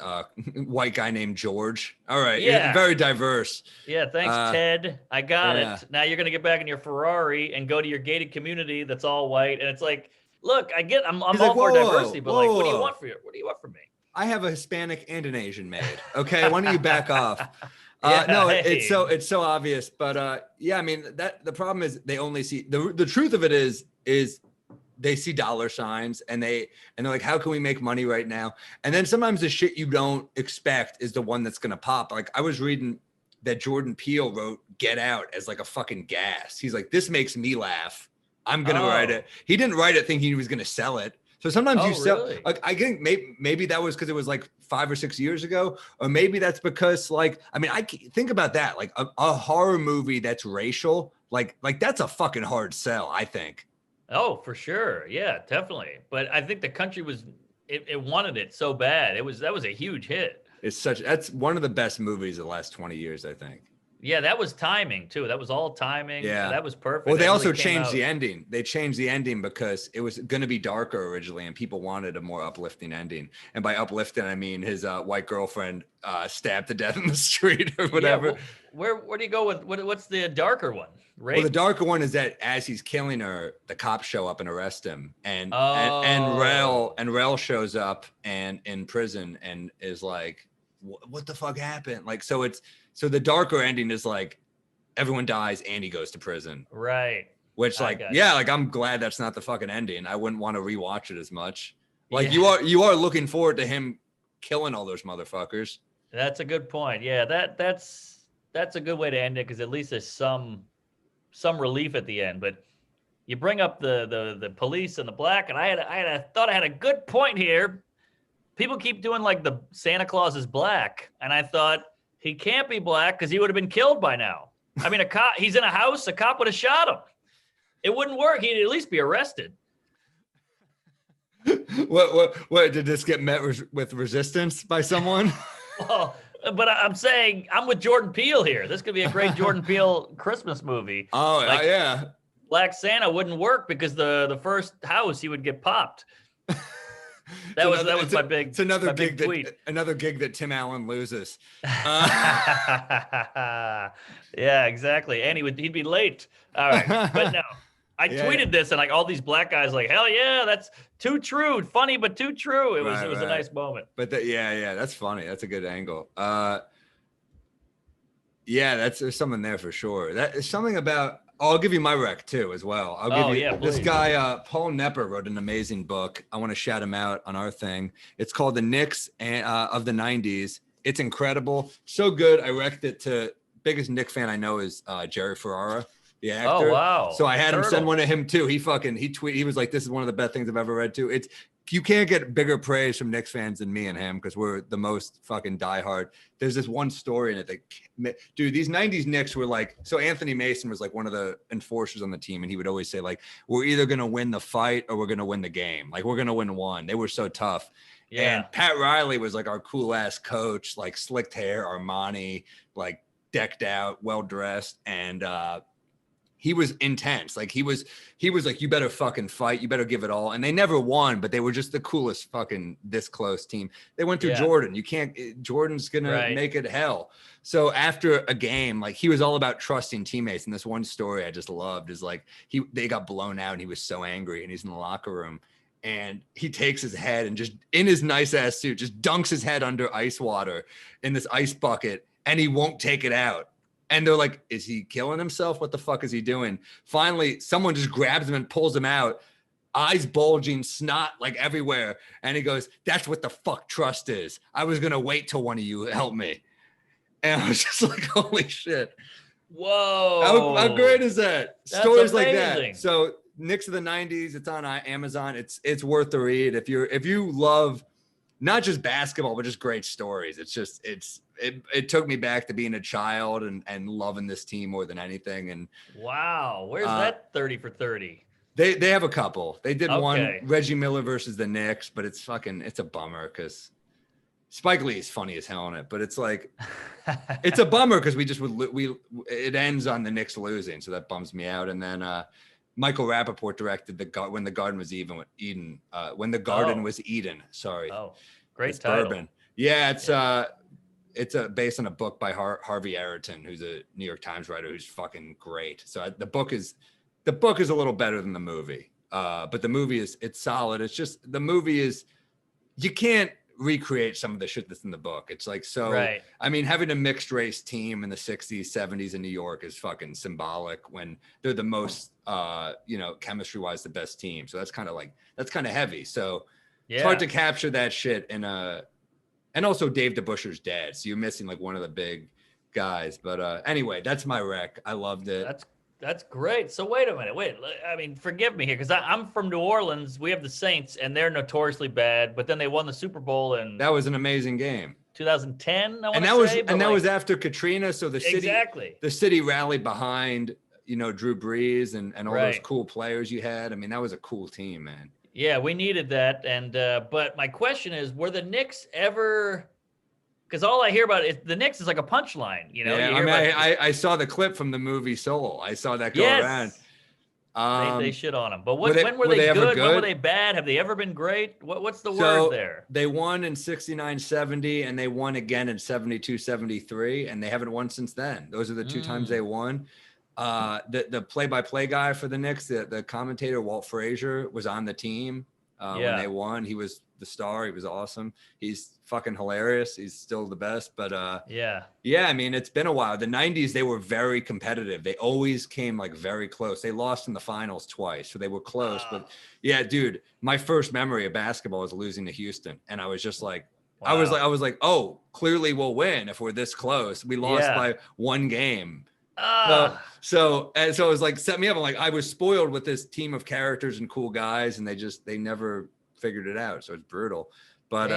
Speaker 1: George. All right, you're
Speaker 2: Yeah.
Speaker 1: very diverse.
Speaker 2: Yeah, thanks, Ted. I got
Speaker 1: yeah.
Speaker 2: it. Now you're gonna get back in your Ferrari and go to your gated community that's all white. And it's like, look, I'm
Speaker 1: He's
Speaker 2: all
Speaker 1: like,
Speaker 2: for
Speaker 1: whoa,
Speaker 2: diversity, but like,
Speaker 1: whoa,
Speaker 2: what do you
Speaker 1: whoa.
Speaker 2: want from me?
Speaker 1: I have a Hispanic and an Asian maid. Okay, why don't you back off?
Speaker 2: Yeah,
Speaker 1: No,
Speaker 2: hey.
Speaker 1: it's so obvious. But yeah, I mean that the problem is they only see the truth of it is they see dollar signs and they're like, how can we make money right now? And then sometimes the shit you don't expect is the one that's gonna pop. Like I was reading that Jordan Peele wrote Get Out as like a fucking gas. He's like, this makes me laugh. I'm gonna write it. He didn't write it thinking he was gonna sell it. So sometimes you sell.
Speaker 2: Really?
Speaker 1: Like I think maybe that was because it was like 5 or 6 years ago, or maybe that's because like I mean I think about that, like a horror movie that's racial, like that's a fucking hard sell. I think.
Speaker 2: Oh, for sure. Yeah, definitely. But I think the country it wanted it so bad. That was a huge hit.
Speaker 1: That's one of the best movies of the last 20 years, I think.
Speaker 2: Yeah, that was timing too. That was all timing.
Speaker 1: Yeah,
Speaker 2: that was perfect.
Speaker 1: Well, they also changed the ending. They changed the ending because it was going to be darker originally, and people wanted a more uplifting ending. And by uplifting, I mean his white girlfriend stabbed to death in the street or whatever.
Speaker 2: Yeah, well, where do you go with what's the darker one? Rape?
Speaker 1: Well, the darker one is that as he's killing her, the cops show up and arrest him, and Rel shows up and in prison and is like, "What the fuck happened?" Like, so the darker ending is like everyone dies and he goes to prison,
Speaker 2: right?
Speaker 1: Which like like I'm glad that's not the fucking ending. I wouldn't want to rewatch it as much. Like you are looking forward to him killing all those motherfuckers.
Speaker 2: That's a good point. Yeah, that's a good way to end it because at least there's some relief at the end. But you bring up the police and the black, and I thought I had a good point here. People keep doing like the Santa Claus is black, and I thought he can't be black because he would have been killed by now. I mean, he's in a house, a cop would have shot him. It wouldn't work. He'd at least be arrested.
Speaker 1: What did this get met with resistance by someone?
Speaker 2: Well, but I'm saying I'm with Jordan Peele here. This could be a great Jordan Peele Christmas movie.
Speaker 1: Oh,
Speaker 2: like,
Speaker 1: yeah.
Speaker 2: Black Santa wouldn't work because the first house he would get popped. That was my big.
Speaker 1: It's another
Speaker 2: big tweet.
Speaker 1: Another gig that Tim Allen loses.
Speaker 2: Yeah, exactly. And he'd be late. All right, but no, I tweeted this and like all these black guys like, hell yeah, that's too true, funny but too true. It was a nice moment.
Speaker 1: But that's funny. That's a good angle. Yeah, there's something there for sure. That is something about. I'll give you my rec too as well. I'll give you this guy, Paul Nepper wrote an amazing book. I want to shout him out on our thing. It's called The Knicks of the 90s. It's incredible. So good. I rec'd it to biggest Knicks fan I know is Jerry Ferrara, the actor.
Speaker 2: Oh, wow.
Speaker 1: So I had him send one to him too. He was like, this is one of the best things I've ever read too. You can't get bigger praise from Knicks fans than me and him because we're the most fucking diehard. There's this one story in it that, dude, these 90s Knicks were like, so Anthony Mason was like one of the enforcers on the team. And he would always say like, we're either going to win the fight or we're going to win the game. Like we're going to win one. They were so tough. Yeah. And Pat Riley was like our cool ass coach, like slicked hair, Armani, like decked out, well-dressed. And, he was intense. Like he was like, you better fucking fight. You better give it all. And they never won, but they were just the coolest fucking this close team. They went through Jordan. Jordan's going to make it hell. So after a game, like he was all about trusting teammates. And this one story I just loved is like, they got blown out and he was so angry and he's in the locker room and he takes his head and just in his nice ass suit, just dunks his head under ice water in this ice bucket and he won't take it out. And they're like, is he killing himself? What the fuck is he doing? Finally, someone just grabs him and pulls him out, eyes bulging, snot like everywhere. And he goes, that's what the fuck trust is. I was going to wait till one of you helped me. And I was just like, holy shit.
Speaker 2: Whoa.
Speaker 1: How great is that?
Speaker 2: That's
Speaker 1: Stories
Speaker 2: amazing.
Speaker 1: like that. So Knicks of the 90s, it's on Amazon. It's worth the read. If you love not just basketball, but just great stories. It took me back to being a child and loving this team more than anything. And
Speaker 2: wow, where's that 30 for 30?
Speaker 1: They have a couple. They did one Reggie Miller versus the Knicks, but it's a bummer because Spike Lee is funny as hell in it. But it's like it's a bummer because it ends on the Knicks losing, so that bums me out. And then Michael Rappaport directed When the Garden Was Eden. When the Garden Was Eden. Sorry.
Speaker 2: Oh, great
Speaker 1: it's
Speaker 2: title.
Speaker 1: Bourbon. Yeah, it's based on a book by Harvey Ayrton, who's a New York Times writer who's fucking great. So the book is a little better than the movie. But the movie it's solid. It's just the movie is, you can't recreate some of the shit that's in the book. It's like, so
Speaker 2: right.
Speaker 1: I mean, having a mixed race team in the 60s, 70s in New York is fucking symbolic when they're the most chemistry wise the best team. So that's kind of heavy. So it's hard to capture that shit and also Dave DeBuscher's dead, so you're missing like one of the big guys. But anyway, that's my rec. I loved it.
Speaker 2: That's great. So wait a minute. I mean, forgive me here, because I'm from New Orleans. We have the Saints, and they're notoriously bad. But then they won the Super Bowl, and
Speaker 1: that was an amazing game.
Speaker 2: 2010.
Speaker 1: That was after Katrina. So the city rallied behind Drew Brees and all those cool players you had. I mean, that was a cool team, man.
Speaker 2: Yeah, we needed that. And but my question is, were the Knicks ever? Because all I hear about is the Knicks is like a punchline,
Speaker 1: Yeah, I saw the clip from the movie Soul. I saw that go around.
Speaker 2: They shit on them. But when were they good? When were they bad? Have they ever been great? What's the word there?
Speaker 1: They won in 69-70, and they won again in 72-73, and they haven't won since then. Those are the two times they won. The play-by-play guy for the Knicks, the commentator, Walt Frazier, was on the team when they won. He was the star. He was awesome. He's fucking hilarious. He's still the best. But I mean, it's been a while. The 90s, they were very competitive. They always came like very close. They lost in the finals twice, so they were close. But yeah, dude, my first memory of basketball was losing to Houston, and I was just like, wow. I was like, oh, clearly we'll win if we're this close. We lost by one game. So it was like, set me up. I'm like, I was spoiled with this team of characters and cool guys, and they never figured it out. So it's brutal. But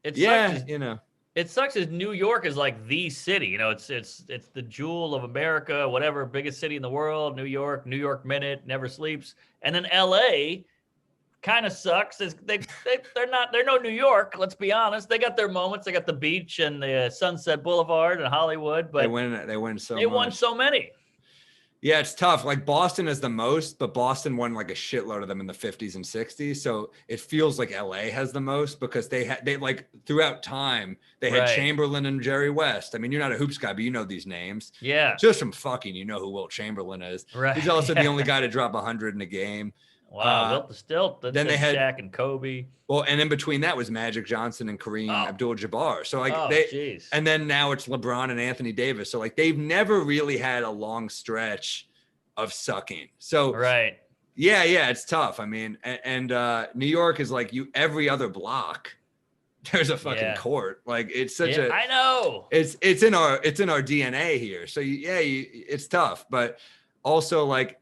Speaker 2: it sucks as New York is like the city. It's the jewel of America, whatever, biggest city in the world. New York Minute, never sleeps. And then LA kind of sucks. They're no New York, let's be honest. They got their moments. They got the beach and the Sunset Boulevard and Hollywood, but they won so many.
Speaker 1: Yeah, it's tough. Like Boston is the most, but Boston won like a shitload of them in the 50s and 60s. So it feels like LA has the most because they like throughout time, they had Chamberlain and Jerry West. I mean, you're not a hoops guy, but you know these names.
Speaker 2: Yeah.
Speaker 1: Just from fucking, you know who Wilt Chamberlain is. Right. He's also the only guy to drop 100 in a game.
Speaker 2: Wow, Wilt the Stilt. Then they had Shaq and Kobe.
Speaker 1: Well, and in between that was Magic Johnson and Kareem Abdul-Jabbar. So like and then now it's LeBron and Anthony Davis. So like they've never really had a long stretch of sucking. So yeah, it's tough. I mean, and New York is like every other block. There's a fucking court. Like it's such
Speaker 2: I know.
Speaker 1: It's in our DNA here. So it's tough, but also like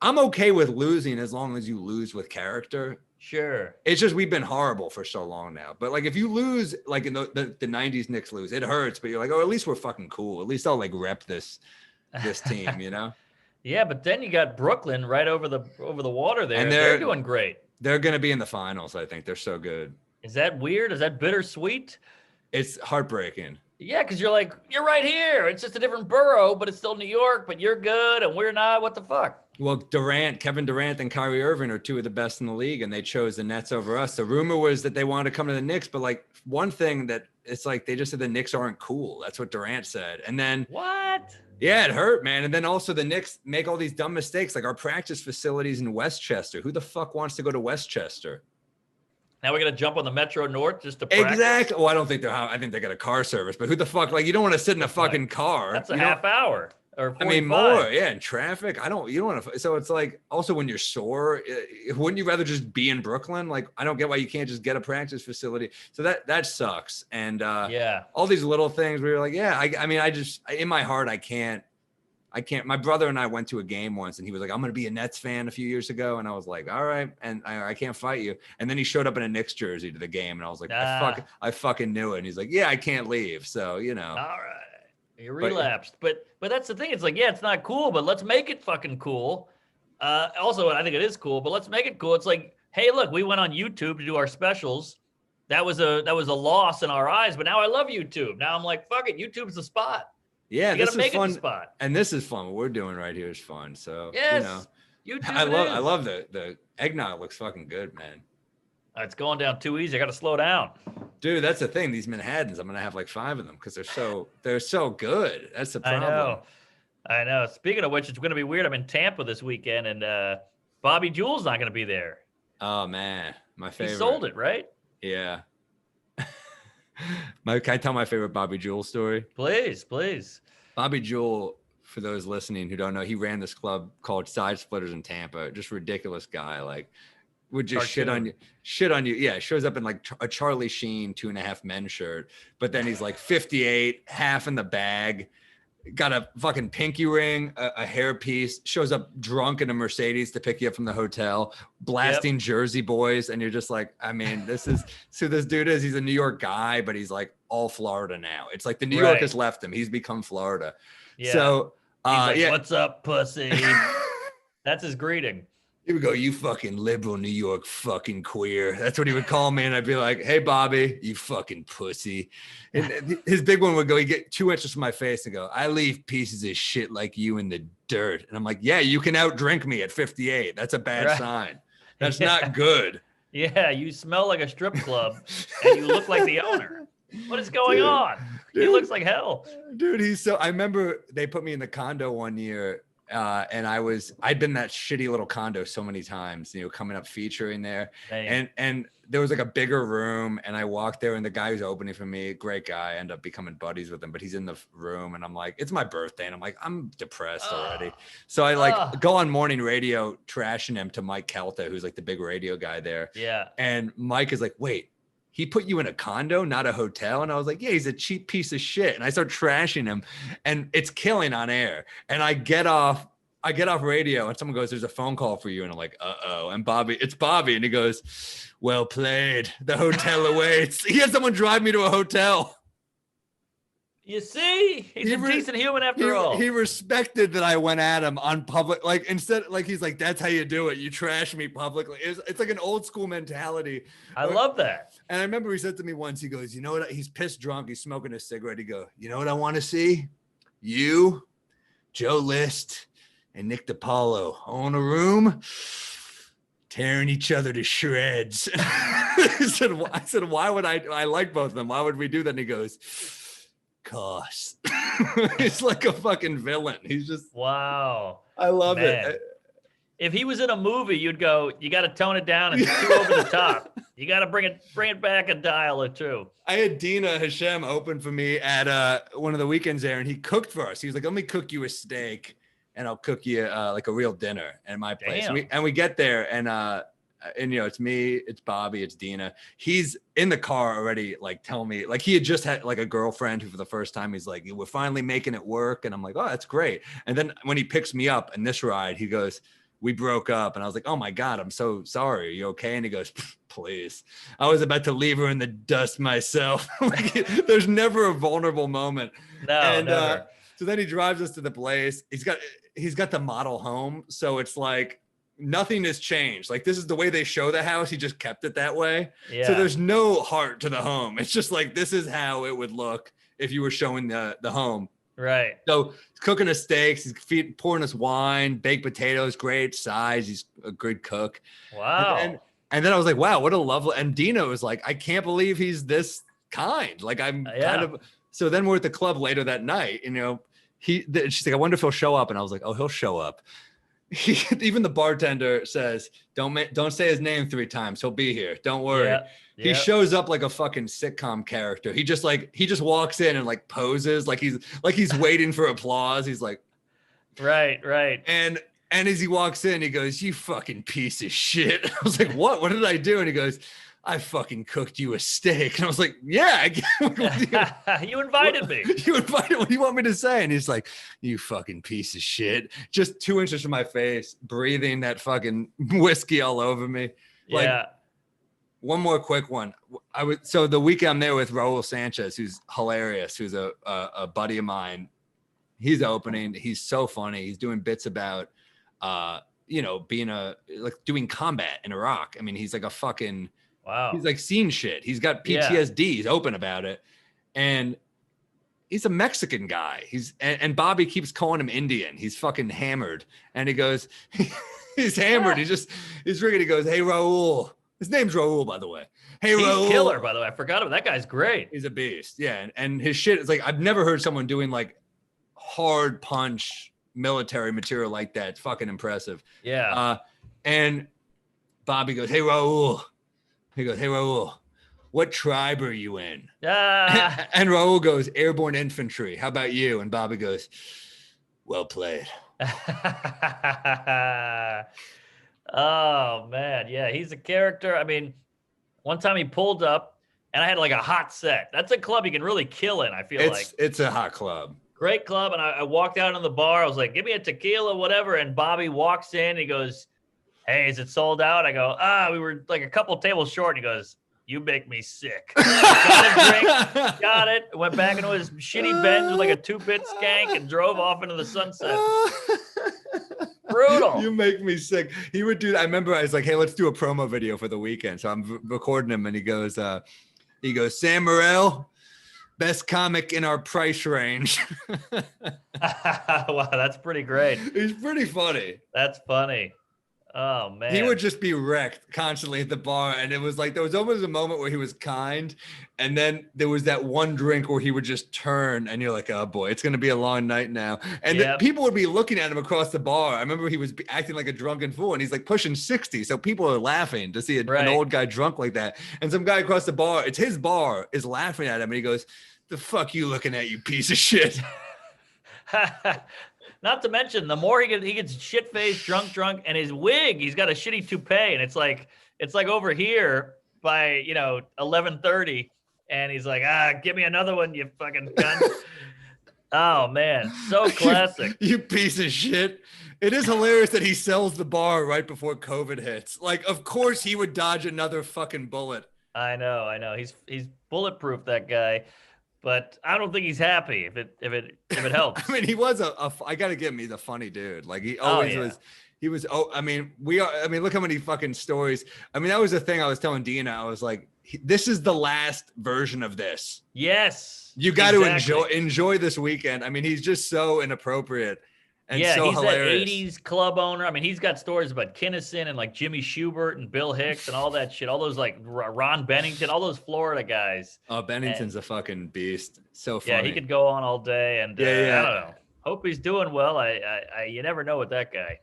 Speaker 1: I'm okay with losing as long as you lose with character.
Speaker 2: Sure.
Speaker 1: It's just we've been horrible for so long now. But like if you lose, like in the 90s Knicks lose, it hurts. But you're like, oh, at least we're fucking cool. At least I'll like rep this team,
Speaker 2: Yeah, but then you got Brooklyn right over the water there. And they're doing great.
Speaker 1: They're gonna be in the finals, I think. They're so good.
Speaker 2: Is that weird? Is that bittersweet?
Speaker 1: It's heartbreaking.
Speaker 2: Yeah, because you're like, you're right here. It's just a different borough, but it's still New York, but you're good and we're not. What the fuck?
Speaker 1: Well, Kevin Durant and Kyrie Irving are two of the best in the league, and they chose the Nets over us. The rumor was that they wanted to come to the Knicks, but like one thing that it's like they just said the Knicks aren't cool. That's what Durant said. And then
Speaker 2: what?
Speaker 1: Yeah, it hurt, man. And then also the Knicks make all these dumb mistakes, like our practice facilities in Westchester. Who the fuck wants to go to Westchester?
Speaker 2: Now we're gonna jump on the Metro North just to practice?
Speaker 1: Exactly. Well, I think they got a car service, but who the fuck? Like, you don't want to sit in a fucking car.
Speaker 2: That's a half hour. Or 45.
Speaker 1: I mean, more, in traffic. You don't want to. So it's like, also when you're sore, wouldn't you rather just be in Brooklyn? Like, I don't get why you can't just get a practice facility. So that sucks. And all these little things where you're like, I mean, I just, in my heart, I can't. My brother and I went to a game once and he was like, I'm going to be a Nets fan a few years ago. And I was like, all right. And I can't fight you. And then he showed up in a Knicks jersey to the game. And I was like, I fucking knew it. And he's like, yeah, I can't leave. So, All
Speaker 2: right. You relapsed. But that's the thing. It's like, it's not cool, but let's make it fucking cool. Also, I think it is cool, but let's make it cool. It's like, hey, look, we went on YouTube to do our specials. That was a loss in our eyes, but now I love YouTube. Now I'm like, fuck it. YouTube's the spot.
Speaker 1: Yeah,
Speaker 2: this is
Speaker 1: fun.
Speaker 2: Spot.
Speaker 1: And this is fun. What we're doing right here is fun. So,
Speaker 2: yes. YouTube
Speaker 1: I love the eggnog looks fucking good, man.
Speaker 2: It's going down too easy. I got to slow down.
Speaker 1: Dude, that's the thing. These Manhattans, I'm gonna have like 5 of them because they're so good. That's the problem.
Speaker 2: I know. Speaking of which, it's gonna be weird. I'm in Tampa this weekend, and Bobby Jewell's not gonna be there.
Speaker 1: Oh man, my favorite.
Speaker 2: He sold it, right?
Speaker 1: Yeah. Can I tell my favorite Bobby Jewell story?
Speaker 2: Please.
Speaker 1: Bobby Jewell, for those listening who don't know, he ran this club called Side Splitters in Tampa. Just ridiculous guy. Like, would just shit on you. Yeah, shows up in like a Charlie Sheen 2.5 Men shirt, but then he's like 58, half in the bag, got a fucking pinky ring, a hairpiece, shows up drunk in a Mercedes to pick you up from the hotel, blasting Jersey Boys, and you're just like, I mean, this is so this dude is. He's a New York guy, but he's like all Florida now. It's like the New York has left him. He's become Florida. Yeah. So
Speaker 2: he's like, what's up, pussy? That's his greeting.
Speaker 1: He would go, you fucking liberal New York fucking queer. That's what he would call me. And I'd be like, hey, Bobby, you fucking pussy. And his big one would go, he'd get 2 inches from my face and go, I leave pieces of shit like you in the dirt. And I'm like, yeah, you can outdrink me at 58. That's a bad sign. That's not good.
Speaker 2: Yeah, you smell like a strip club and you look like the owner. What is going on? He looks like hell.
Speaker 1: Dude, I remember they put me in the condo one year. And I'd been in that shitty little condo so many times, coming up featuring there. Dang. And there was like a bigger room, and I walked there, and the guy who's opening for me, great guy, I end up becoming buddies with him, but he's in the room, and I'm like, it's my birthday, and I'm like, I'm depressed already. So I go on morning radio trashing him to Mike Kelta, who's like the big radio guy there.
Speaker 2: Yeah.
Speaker 1: And Mike is like, wait, he put you in a condo, not a hotel? And I was like, yeah, he's a cheap piece of shit. And I start trashing him, and it's killing on air. And I get off radio, and someone goes, there's a phone call for you. And I'm like, uh-oh. And it's Bobby. And he goes, well played. The hotel awaits. He had someone drive me to a hotel.
Speaker 2: You see, he's a decent human after all.
Speaker 1: He respected that I went at him on public, like instead, like he's like, that's how you do it. You trash me publicly. It's like an old school mentality.
Speaker 2: I love that.
Speaker 1: And I remember he said to me once, he goes, you know what? He's pissed drunk. He's smoking a cigarette. He goes, you know what I want to see? You, Joe List, and Nick DiPaolo own a room tearing each other to shreds. I said, why would I like both of them? Why would we do that? And he goes, cost. It's like a fucking villain. He's just,
Speaker 2: wow.
Speaker 1: I love it.
Speaker 2: If he was in a movie, you'd go, you got to tone it down. It's too over the top. You got to bring it back a dial or two.
Speaker 1: I had Dina Hashem open for me at one of the weekends there, and he cooked for us. He was like, let me cook you a steak, and I'll cook you like a real dinner at my place. And we get there, and it's me, it's Bobby, it's Dina. He's in the car already, like telling me, like he had just had like a girlfriend who for the first time, he's like, we're finally making it work. And I'm like, oh, that's great. And then when he picks me up in this ride, he goes, we broke up. And I was like, oh my God, I'm so sorry. Are you okay? And he goes, please. I was about to leave her in the dust myself. Like, there's never a vulnerable moment.
Speaker 2: No, never.
Speaker 1: So then he drives us to the place. He's got the model home. So it's like, nothing has changed. Like, this is the way they show the house. He just kept it that way. Yeah. So there's no heart to the home. It's just like, this is how it would look if you were showing the home.
Speaker 2: Right.
Speaker 1: So he's cooking us steaks. He's pouring us wine, baked potatoes, great size. He's a good cook.
Speaker 2: Wow.
Speaker 1: And then I was like, wow, what a lovely. And Dina was like, I can't believe he's this kind. Like, I'm kind of. So then we're at the club later that night. She's like, I wonder if he'll show up. And I was like, oh, he'll show up. Even the bartender says, don't say his name 3 times. He'll be here. Don't worry. Yeah. He shows up like a fucking sitcom character. He just walks in and like poses like he's waiting for applause. He's like,
Speaker 2: right.
Speaker 1: And as he walks in, he goes, you fucking piece of shit. I was like, what did I do? And he goes, I fucking cooked you a steak. And I was like, yeah.
Speaker 2: You invited me.
Speaker 1: You invited. What do you want me to say? And he's like, you fucking piece of shit. Just 2 inches from my face, breathing that fucking whiskey all over me. Like,
Speaker 2: yeah.
Speaker 1: One more quick one. So the weekend I'm there with Raul Sanchez, who's hilarious, who's a buddy of mine. He's opening. He's so funny. He's doing bits about, being doing combat in Iraq. I mean, he's like a fucking.
Speaker 2: Wow.
Speaker 1: He's like seen shit. He's got PTSD. Yeah. He's open about it. And he's a Mexican guy. And Bobby keeps calling him Indian. He's fucking hammered. And he goes, He's hammered. He's drinking. He goes, "Hey, Raul." His name's Raul, by the way. Hey,
Speaker 2: he's
Speaker 1: Raul.
Speaker 2: Killer, by the way. I forgot about that guy's great.
Speaker 1: He's a beast. Yeah, and his shit is like I've never heard someone doing like hard punch military material like that. It's fucking impressive.
Speaker 2: Yeah.
Speaker 1: And Bobby goes, "Hey, Raul." He goes, "Hey, Raul, what tribe are you in?" And Raul goes, "Airborne Infantry. How about you?" And Bobby goes, "Well played."
Speaker 2: Oh man, yeah, he's a character. I mean, one time he pulled up and I had like a hot set. That's a club you can really kill in, I feel like.
Speaker 1: It's a hot club.
Speaker 2: Great club. And I walked out in the bar. I was like, "Give me a tequila, whatever." And Bobby walks in. He goes, "Hey, is it sold out?" I go, "We were like a couple tables short." And he goes, "You make me sick." Got a drink, got it, went back into his shitty Benz with like a 2-bit skank and drove off into the sunset. Brutal.
Speaker 1: You make me sick. He would do that. I remember I was like, "Hey, let's do a promo video for the weekend." So I'm recording him and he goes, "Sam Morril, best comic in our price range."
Speaker 2: Wow, that's pretty great.
Speaker 1: He's pretty funny.
Speaker 2: That's funny. Oh man.
Speaker 1: He would just be wrecked constantly at the bar. And it was like there was almost a moment where he was kind. And then there was that one drink where he would just turn and you're like, "Oh boy, it's gonna be a long night now." And then people would be looking at him across the bar. I remember he was acting like a drunken fool and he's like pushing 60. So people are laughing to see an old guy drunk like that. And some guy across the bar, it's his bar, is laughing at him and he goes, "The fuck you looking at, you piece of shit?"
Speaker 2: Not to mention, the more he gets shit-faced, drunk, and his wig, he's got a shitty toupee, and it's like over here by 11:30, and he's like, "Give me another one, you fucking cunt." Oh man, so classic.
Speaker 1: You piece of shit. It is hilarious that he sells the bar right before COVID hits. Like, of course he would dodge another fucking bullet.
Speaker 2: I know. He's bulletproof, that guy. But I don't think he's happy if it helps.
Speaker 1: I mean, he was I gotta give him, he's a funny dude. Like he always was. He was. Look how many fucking stories. I mean, that was the thing I was telling Dina. I was like, this is the last version of this.
Speaker 2: Yes.
Speaker 1: You got to enjoy this weekend. I mean, he's just so inappropriate. And so
Speaker 2: he's
Speaker 1: hilarious.
Speaker 2: That 80s club owner. I mean, he's got stories about Kinnison and like Jimmy Schubert and Bill Hicks and all that shit. All those like Ron Bennington, all those Florida guys.
Speaker 1: Oh, Bennington's a fucking beast. So funny.
Speaker 2: Yeah, he could go on all day. And I don't know. Hope he's doing well. You never know with that guy.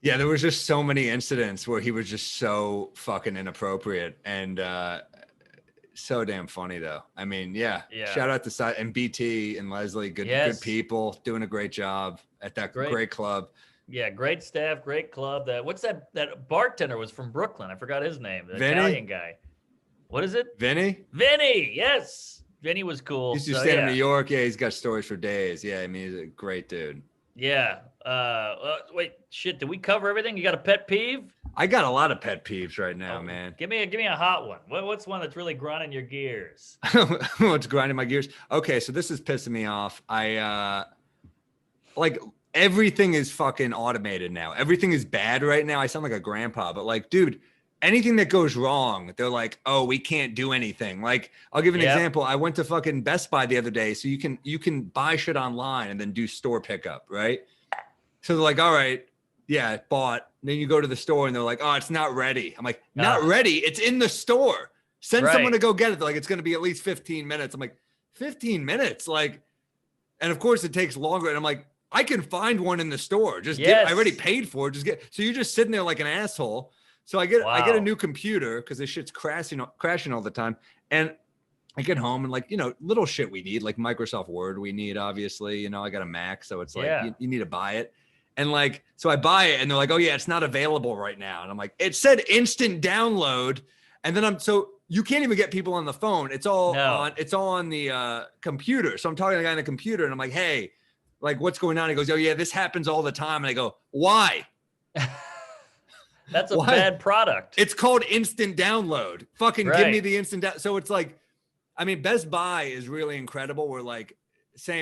Speaker 1: Yeah, there was just so many incidents where he was just so fucking inappropriate and so damn funny though. I mean, yeah. Shout out to and BT and Leslie, good people, doing a great job at that great club.
Speaker 2: Yeah, great staff, great club. That bartender was from Brooklyn. I forgot his name. The
Speaker 1: Vinny?
Speaker 2: Italian guy. What is it?
Speaker 1: Vinny,
Speaker 2: yes. Vinny was cool.
Speaker 1: He used to stay in New York. Yeah, he's got stories for days. Yeah, I mean, he's a great dude.
Speaker 2: Yeah. Wait, shit. Did we cover everything? You got a pet peeve?
Speaker 1: I got a lot of pet peeves right now, man.
Speaker 2: Give me a hot one. What's one that's really grinding your gears?
Speaker 1: What's grinding my gears? Okay, so this is pissing me off. Like everything is fucking automated now. Everything is bad right now. I sound like a grandpa, but like, dude, anything that goes wrong, they're like, "Oh, we can't do anything." Like, I'll give an example. I went to fucking Best Buy the other day, so you can buy shit online and then do store pickup, right? So they're like, "All right, yeah, bought." And then you go to the store and they're like, "Oh, it's not ready." I'm like, "Not ready? It's in the store. Send someone to go get it." They're like, "It's going to be at least 15 minutes." I'm like, 15 minutes? Like, and of course it takes longer. And I'm like, I can find one in the store. Just I already paid for it. So you're just sitting there like an asshole. So I get a new computer because this shit's crashing all the time. And I get home and like, little shit we need, like Microsoft Word we need, obviously. I got a Mac, so it's like you need to buy it. And like, so I buy it and they're like, "Oh yeah, it's not available right now." And I'm like, "It said instant download." And then so you can't even get people on the phone. It's all on the computer. So I'm talking to the guy on the computer and I'm like, "Hey, like what's going on?" He goes, "Oh yeah, this happens all the time." And I go, "Why?"
Speaker 2: That's a bad product.
Speaker 1: It's called instant download. Fucking give me the instant So it's like, I mean, Best Buy is really incredible. We're like,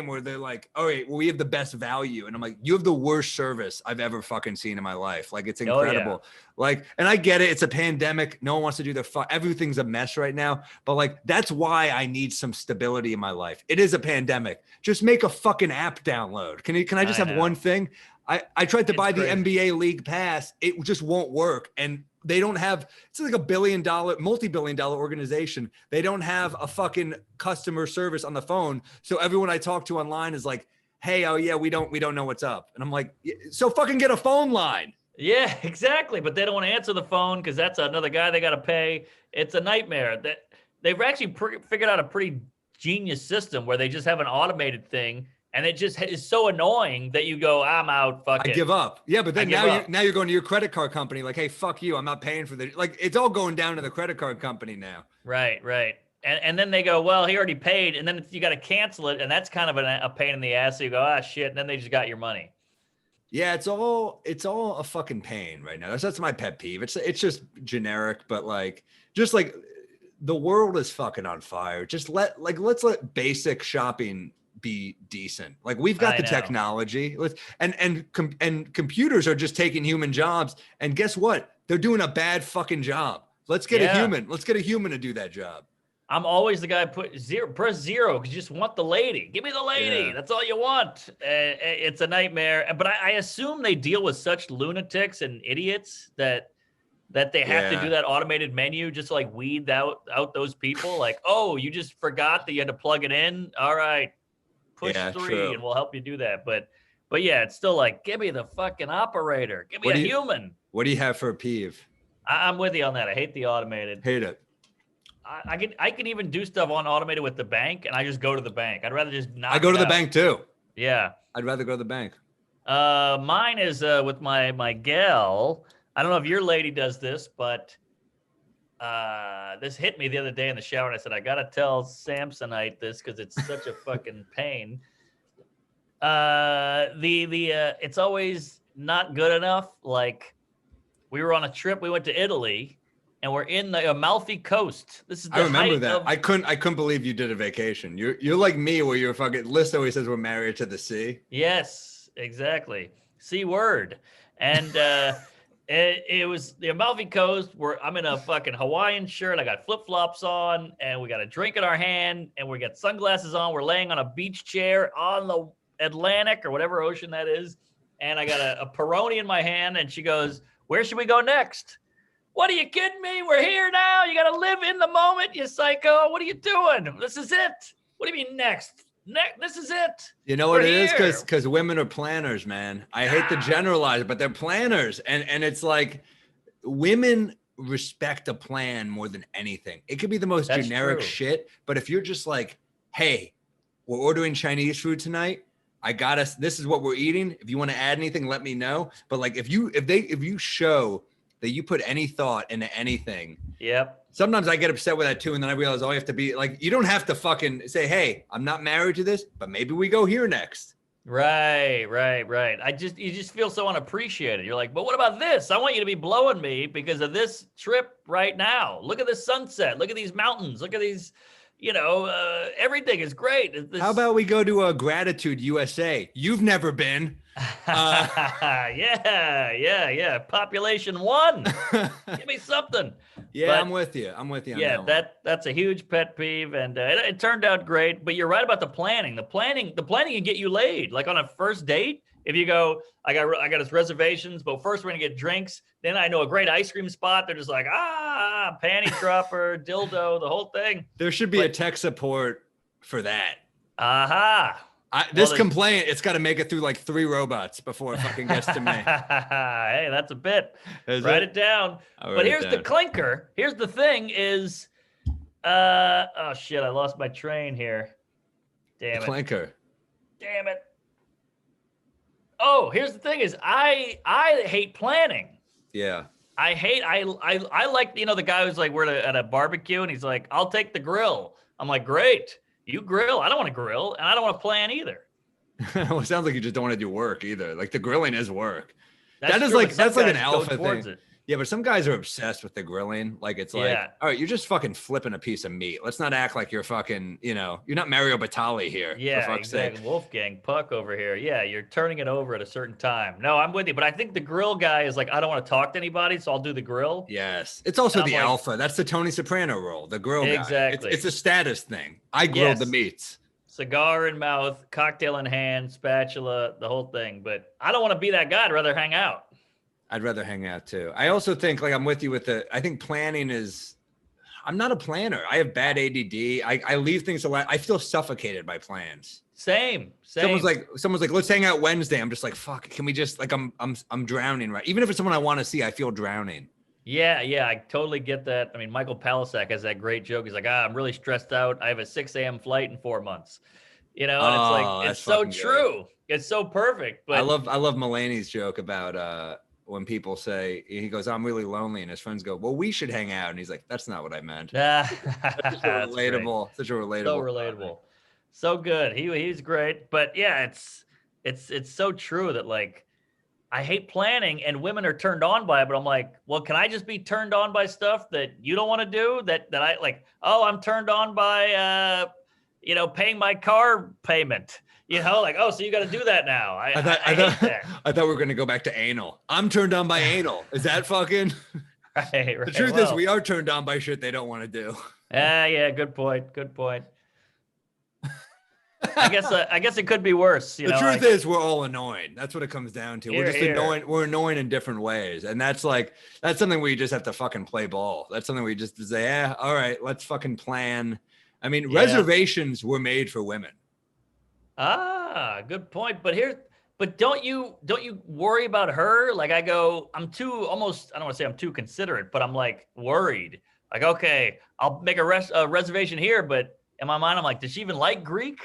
Speaker 1: where they're like, "All right, well, we have the best value." And I'm like, "You have the worst service I've ever fucking seen in my life." Like, it's incredible. Like, and I get it. It's a pandemic. No one wants to do everything's a mess right now. But like, that's why I need some stability in my life. It is a pandemic. Just make a fucking app download. Can I just have one thing? I tried to buy the
Speaker 2: crazy.
Speaker 1: NBA League Pass. It just won't work. And they don't have, it's like $1 billion, multi-billion-dollar organization. They don't have a fucking customer service on the phone. So everyone I talk to online is like, hey, oh yeah, we don't know what's up. And I'm like, so fucking get a phone line.
Speaker 2: Yeah, exactly. But they don't want to answer the phone because that's another guy they got to pay. It's a nightmare. That they've actually figured out a pretty genius system where they just have an automated thing, and it just is so annoying that you go, I'm out. Fuck it.
Speaker 1: I give up. Yeah, but then now you're going to your credit card company like, hey, fuck you. I'm not paying for the like. It's all going down to the credit card company now.
Speaker 2: Right. And then they go, well, he already paid, and then you got to cancel it, and that's kind of a pain in the ass. So you go, ah, shit, and then they just got your money.
Speaker 1: Yeah, it's all a fucking pain right now. That's my pet peeve. It's just generic, but like the world is fucking on fire. Just let's let basic shopping be decent. Like we've got the technology. And computers are just taking human jobs. And guess what? They're doing a bad fucking job. Let's get a human. Let's get a human to do that job. I'm
Speaker 2: always the guy press zero because you just want the lady. Give me the lady. Yeah. That's all you want. It's a nightmare. But I assume they deal with such lunatics and idiots that they have to do that automated menu just to like weed out those people. Like, oh, you just forgot that you had to plug it in. All right, push 3 and we'll help you do that. But yeah, it's still like, give me the fucking operator. Give me a human.
Speaker 1: What do you have for a peeve?
Speaker 2: I'm with you on that. I hate the automated.
Speaker 1: Hate it.
Speaker 2: I can even do stuff on automated with the bank, and I just go to the bank. I'd rather just not.
Speaker 1: I go to the bank too.
Speaker 2: Yeah.
Speaker 1: I'd rather go to the bank.
Speaker 2: Mine is with my gal. I don't know if your lady does this, but this hit me the other day in the shower, and I said, I gotta tell Samsonite this because it's such a fucking pain. It's always not good enough. Like we were on a trip, we went to Italy. And we're in the Amalfi Coast. This is the
Speaker 1: I remember that. I couldn't believe you did a vacation. You're like me, where your fucking list always says we're married to the sea.
Speaker 2: Yes, exactly. C word. And it was the Amalfi Coast where I'm in a fucking Hawaiian shirt. I got flip flops on, and we got a drink in our hand, and we got sunglasses on. We're laying on a beach chair on the Atlantic or whatever ocean that is. And I got a Peroni in my hand, and she goes, "Where should we go next?" What are you kidding me? We're here now. You got to live in the moment, you psycho. What are you doing? This is it. What do you mean next? This is it.
Speaker 1: You know what it is? Because women are planners, man. I hate to generalize, but they're planners. And it's like women respect a plan more than anything. It could be the most generic shit. But if you're just like, hey, we're ordering Chinese food tonight. I got us. This is what we're eating. If you want to add anything, let me know. But like if you show that you put any thought into anything.
Speaker 2: Yep.
Speaker 1: Sometimes I get upset with that too. And then I realize all you have to be like, you don't have to fucking say, hey, I'm not married to this, but maybe we go here next.
Speaker 2: Right. You just feel so unappreciated. You're like, but what about this? I want you to be blowing me because of this trip right now. Look at this sunset. Look at these mountains. Look at these, everything is great.
Speaker 1: How about we go to Gratitude USA? You've never been.
Speaker 2: Yeah. Population 1. Give me something.
Speaker 1: Yeah, but I'm with you. On
Speaker 2: that's a huge pet peeve, and it turned out great. But you're right about the planning. The planning can get you laid. Like on a first date, if you go, I got his reservations, but first we're gonna get drinks. Then I know a great ice cream spot. They're just like panty dropper, dildo, the whole thing.
Speaker 1: There should be a tech support for that.
Speaker 2: Aha.
Speaker 1: This complaint, it's got to make it through like 3 robots before it fucking gets to me.
Speaker 2: Hey, that's a bit. Write it down. But here's the clinker. Here's the thing is, oh shit, I lost my train here. Damn it.
Speaker 1: Clinker.
Speaker 2: Damn it. Oh, here's the thing is I hate planning.
Speaker 1: Yeah.
Speaker 2: I like, the guy who's like, we're at a barbecue and he's like, I'll take the grill. I'm like, great. You grill. I don't want to grill, and I don't want to plan either.
Speaker 1: Well, it sounds like you just don't want to do work either. Like the grilling is work. That's like an alpha thing. Yeah, but some guys are obsessed with the grilling. Like it's like, all right, you're just fucking flipping a piece of meat. Let's not act like you're fucking, you're not Mario Batali here.
Speaker 2: Yeah,
Speaker 1: for fuck's
Speaker 2: exactly.
Speaker 1: sake.
Speaker 2: Wolfgang Puck over here. Yeah, you're turning it over at a certain time. No, I'm with you, but I think the grill guy is like, I don't want to talk to anybody, so I'll do the grill.
Speaker 1: Yes, it's also the alpha. That's the Tony Soprano role. The grill guy.
Speaker 2: Exactly.
Speaker 1: It's a status thing. I grilled the meats.
Speaker 2: cigar in mouth, cocktail in hand, spatula, the whole thing. But I don't want to be that guy. I'd rather hang out.
Speaker 1: I'd rather hang out too. I also think like I'm with you with I think planning is, I'm not a planner. I have bad ADD. I leave things a lot. I feel suffocated by plans.
Speaker 2: Same.
Speaker 1: Someone's like, let's hang out Wednesday. I'm just like, fuck, can we just like, I'm drowning, right? Even if it's someone I want to see, I feel drowning.
Speaker 2: Yeah, I totally get that. I mean, Michael Palisak has that great joke. He's like, I'm really stressed out. I have a 6 a.m. flight in 4 months. You know, and it's like, it's so true. Good. It's so perfect. But
Speaker 1: I love Mulaney's joke about when people say, he goes, I'm really lonely, and his friends go, well, we should hang out, and he's like, that's not what I meant. That's relatable. Such a relatable.
Speaker 2: So relatable. So good. He's great. But yeah, it's so true that like I hate planning and women are turned on by it, but I'm like, well, can I just be turned on by stuff that you don't want to do? That I like, oh, I'm turned on by paying my car payment. Like, oh, so you got to do that now. I hate that.
Speaker 1: I thought we were going to go back to anal. I'm turned on by anal. Is that fucking?
Speaker 2: Right.
Speaker 1: The truth is, we are turned on by shit they don't want to do.
Speaker 2: Yeah. Good point. I guess it could be worse.
Speaker 1: The truth is, we're all annoying. That's what it comes down to. We're just annoying. We're annoying in different ways, and that's something where you just have to fucking play ball. That's something where you just say, yeah, all right, let's fucking plan. I mean, reservations were made for women.
Speaker 2: Ah, good point. But don't you worry about her? Like I don't want to say I'm too considerate, but I'm like worried. Like, okay, I'll make a reservation here, but in my mind, I'm like, does she even like Greek?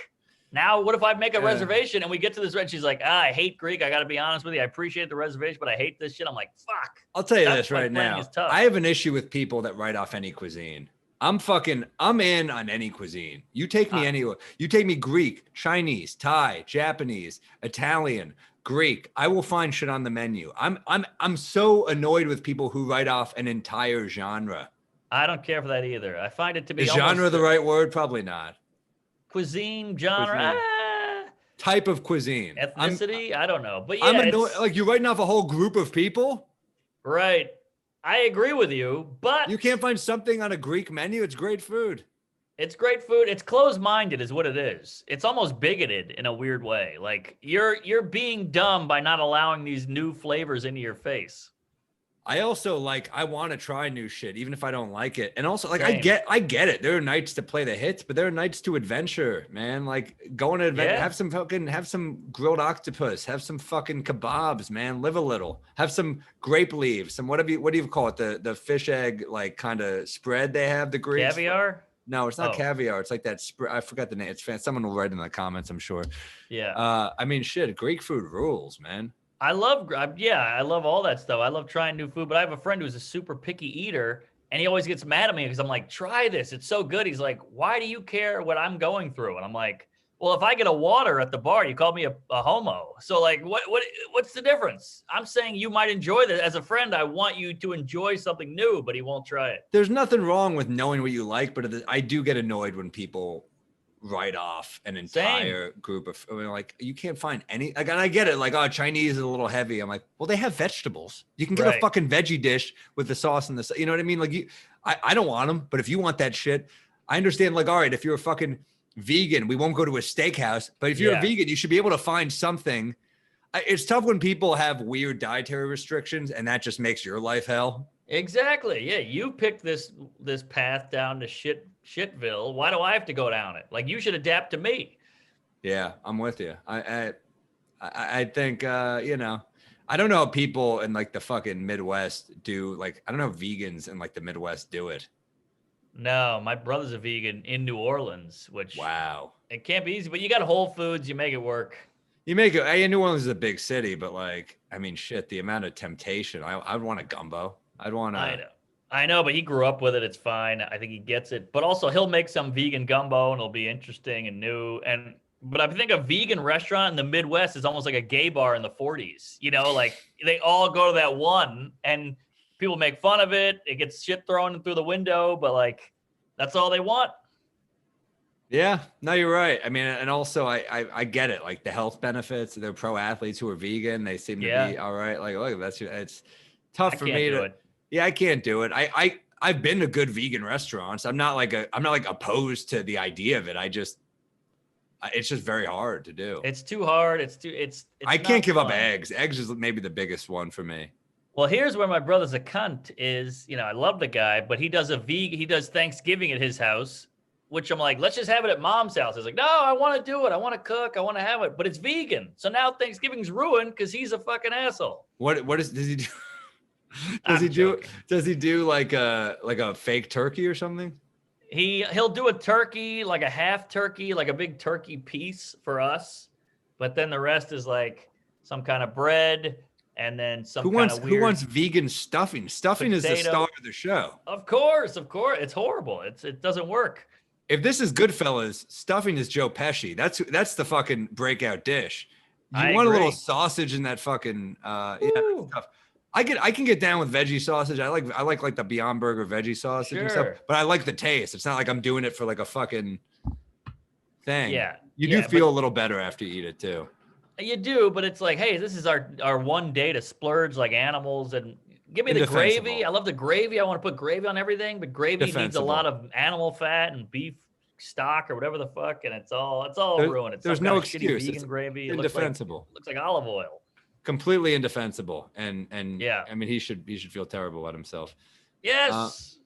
Speaker 2: Now, what if I make a reservation and we get to this and she's like, I hate Greek. I got to be honest with you. I appreciate the reservation, but I hate this shit. I'm like, fuck.
Speaker 1: I'll tell you this right now. I have an issue with people that write off any cuisine. I'm in on any cuisine. You take me anywhere. You take me Greek, Chinese, Thai, Japanese, Italian, Greek. I will find shit on the menu. I'm so annoyed with people who write off an entire genre.
Speaker 2: I don't care for that either. I find it to be
Speaker 1: Is genre the right word? Probably not.
Speaker 2: Cuisine, genre,
Speaker 1: type of cuisine,
Speaker 2: ethnicity. I don't know, but yeah,
Speaker 1: I'm annoyed. Like you're writing off a whole group of people.
Speaker 2: Right. I agree with you, but
Speaker 1: you can't find something on a Greek menu. It's great food.
Speaker 2: It's great food. It's closed-minded is what it is. It's almost bigoted in a weird way. Like you're being dumb by not allowing these new flavors into your face.
Speaker 1: I also I want to try new shit, even if I don't like it. And also I get it. There are nights to play the hits, but there are nights to adventure, man. Like go on an adventure, have some grilled octopus, have some fucking kebabs, man. Live a little. Have some grape leaves, some what do you call it? The fish egg kind of spread they have, the Greeks.
Speaker 2: Caviar?
Speaker 1: No, it's not caviar. It's like that spread. I forgot the name. It's fancy. Someone will write in the comments, I'm sure.
Speaker 2: Yeah.
Speaker 1: I mean, shit, Greek food rules, man.
Speaker 2: I love all that stuff. I love trying new food, but I have a friend who's a super picky eater and he always gets mad at me because I'm like, try this. It's so good. He's like, why do you care what I'm going through? And I'm like, well, if I get a water at the bar, you call me a homo. So like, what's the difference? I'm saying you might enjoy this. As a friend, I want you to enjoy something new, but he won't try it.
Speaker 1: There's nothing wrong with knowing what you like, but I do get annoyed when people write off an entire group of, like, you can't find any, and I get it, like, oh, Chinese is a little heavy. I'm like, well, they have vegetables. You can get a fucking veggie dish with the sauce and the, you know what I mean? Like, I don't want them, but if you want that shit, I understand, like, all right, if you're a fucking vegan, we won't go to a steakhouse, but if you're a vegan, you should be able to find something. It's tough when people have weird dietary restrictions and that just makes your life hell.
Speaker 2: Exactly. Yeah. You picked this path down to shitville. Why do I have to go down it? Like, you should adapt to me. Yeah,
Speaker 1: I'm with you. I think, you know, I don't know if people in like the fucking Midwest do, like, I don't know if vegans in like the Midwest do it.
Speaker 2: No, my brother's a vegan in New Orleans, which it can't be easy, but you got Whole Foods, you make it work.
Speaker 1: You make it. New Orleans is a big city, but like, I mean, shit, the amount of temptation. I'd want a gumbo. I'd want to.
Speaker 2: I know, but he grew up with it. It's fine. I think he gets it. But also, he'll make some vegan gumbo, and it'll be interesting and new. But I think a vegan restaurant in the Midwest is almost like a gay bar in the 40s. You know, like they all go to that one, and people make fun of it. It gets shit thrown through the window, but like that's all they want.
Speaker 1: Yeah, no, you're right. I mean, and also I get it. Like the health benefits. They're pro athletes who are vegan. They seem to be all right. Like, look, it's tough for me to. Yeah, I can't do it. I've been to good vegan restaurants. I'm not like opposed to the idea of it. It's just very hard to do.
Speaker 2: It's too hard. I
Speaker 1: can't give up eggs. Eggs is maybe the biggest one for me.
Speaker 2: Well, here's where my brother's a cunt is, I love the guy, but he does he does Thanksgiving at his house, which I'm like, let's just have it at mom's house. He's like, no, I want to do it. I want to cook. I want to have it, but it's vegan. So now Thanksgiving's ruined because he's a fucking asshole.
Speaker 1: Does he do? Does he do like a fake turkey or something?
Speaker 2: He'll do a turkey, like a half turkey, like a big turkey piece for us, but then the rest is like some kind of bread and then some kind of weird.
Speaker 1: Who wants vegan stuffing? Stuffing is the star of the show.
Speaker 2: Of course, it's horrible. It doesn't work.
Speaker 1: If this is Goodfellas, stuffing is Joe Pesci. That's the fucking breakout dish. You want a little sausage in that fucking stuff. I can get down with veggie sausage. I like the Beyond Burger veggie sausage and stuff, but I like the taste. It's not like I'm doing it for like a fucking thing.
Speaker 2: Yeah.
Speaker 1: You do feel a little better after you eat it too.
Speaker 2: You do, but it's like, hey, this is our one day to splurge like animals and give me the gravy. I love the gravy. I want to put gravy on everything, but gravy needs a lot of animal fat and beef stock or whatever the fuck, and it's all ruined. It's
Speaker 1: there's no excuse.
Speaker 2: Vegan gravy.
Speaker 1: It's indefensible.
Speaker 2: Looks like olive oil.
Speaker 1: Completely indefensible, and
Speaker 2: yeah,
Speaker 1: I mean he should feel terrible about himself.
Speaker 2: Yes.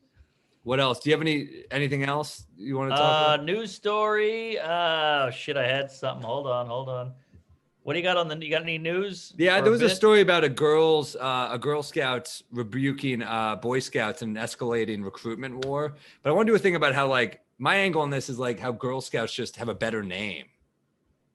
Speaker 1: What else? Do you have anything else you want to talk about?
Speaker 2: News story. Oh shit, I had something. Hold on. What do you got you got any news?
Speaker 1: Yeah, there was a story about a Girl Scouts rebuking Boy Scouts in an escalating recruitment war. But I want to do a thing about how like my angle on this is like how Girl Scouts just have a better name.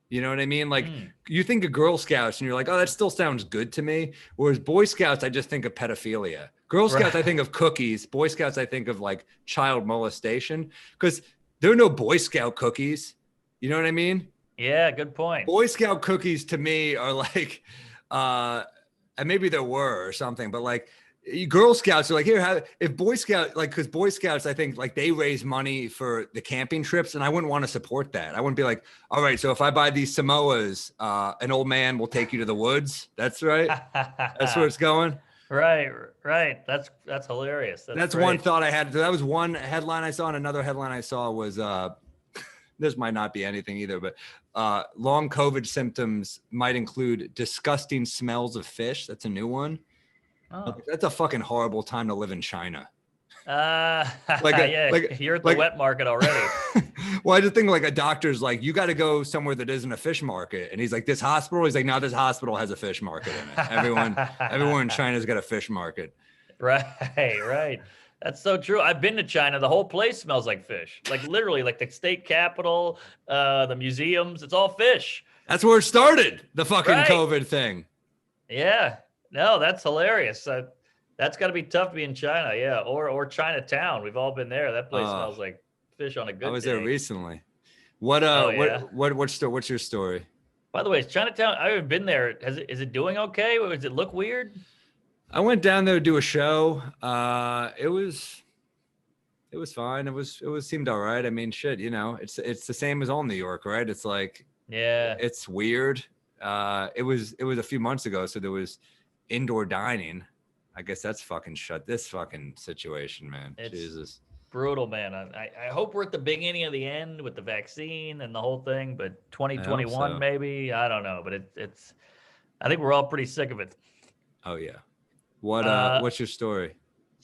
Speaker 1: You know what I mean? Like you think of Girl Scouts and you're like, oh, that still sounds good to me. Whereas Boy Scouts, I just think of pedophilia. Girl Scouts, I think of cookies. Boy Scouts, I think of like child molestation because there are no Boy Scout cookies. You know what I mean?
Speaker 2: Yeah, good point.
Speaker 1: Boy Scout cookies to me are like, and maybe there were or something, but like Girl Scouts are like, here, if Boy Scout, like, because Boy Scouts, I think like they raise money for the camping trips and I wouldn't want to support that. I wouldn't be like, all right, so if I buy these Samoas, an old man will take you to the woods. That's right. That's where it's going.
Speaker 2: Right. That's hilarious.
Speaker 1: That's one thought I had. That was one headline I saw. And another headline I saw was, this might not be anything either, but long COVID symptoms might include disgusting smells of fish. That's a new one. Oh. That's a fucking horrible time to live in China.
Speaker 2: You're at the wet market already.
Speaker 1: Well, I just think like a doctor's like, you got to go somewhere that isn't a fish market. And he's like, this hospital? He's like, no, this hospital has a fish market in it. Everyone in China's got a fish market.
Speaker 2: Right. That's so true. I've been to China. The whole place smells like fish. Like literally, like the state capitol, the museums, it's all fish.
Speaker 1: That's where it started, the fucking COVID thing.
Speaker 2: Yeah. No, that's hilarious. That's got to be tough to be in China. Yeah. Or Chinatown. We've all been there. That place smells like fish on a good day.
Speaker 1: I was there recently. What's your story?
Speaker 2: By the way, is Chinatown, I haven't been there. Is it doing okay? Does it look weird?
Speaker 1: I went down there to do a show. It was fine. It seemed all right. I mean, shit, it's the same as all New York, right? It's like,
Speaker 2: yeah,
Speaker 1: it's weird. It was a few months ago. So there was indoor dining. I guess that's fucking shut. This fucking situation, man. It's Jesus.
Speaker 2: Brutal, man. I hope we're at the beginning of the end with the vaccine and the whole thing, but 2021 maybe. I don't know, but it's. I think we're all pretty sick of it.
Speaker 1: Oh yeah. What's your story?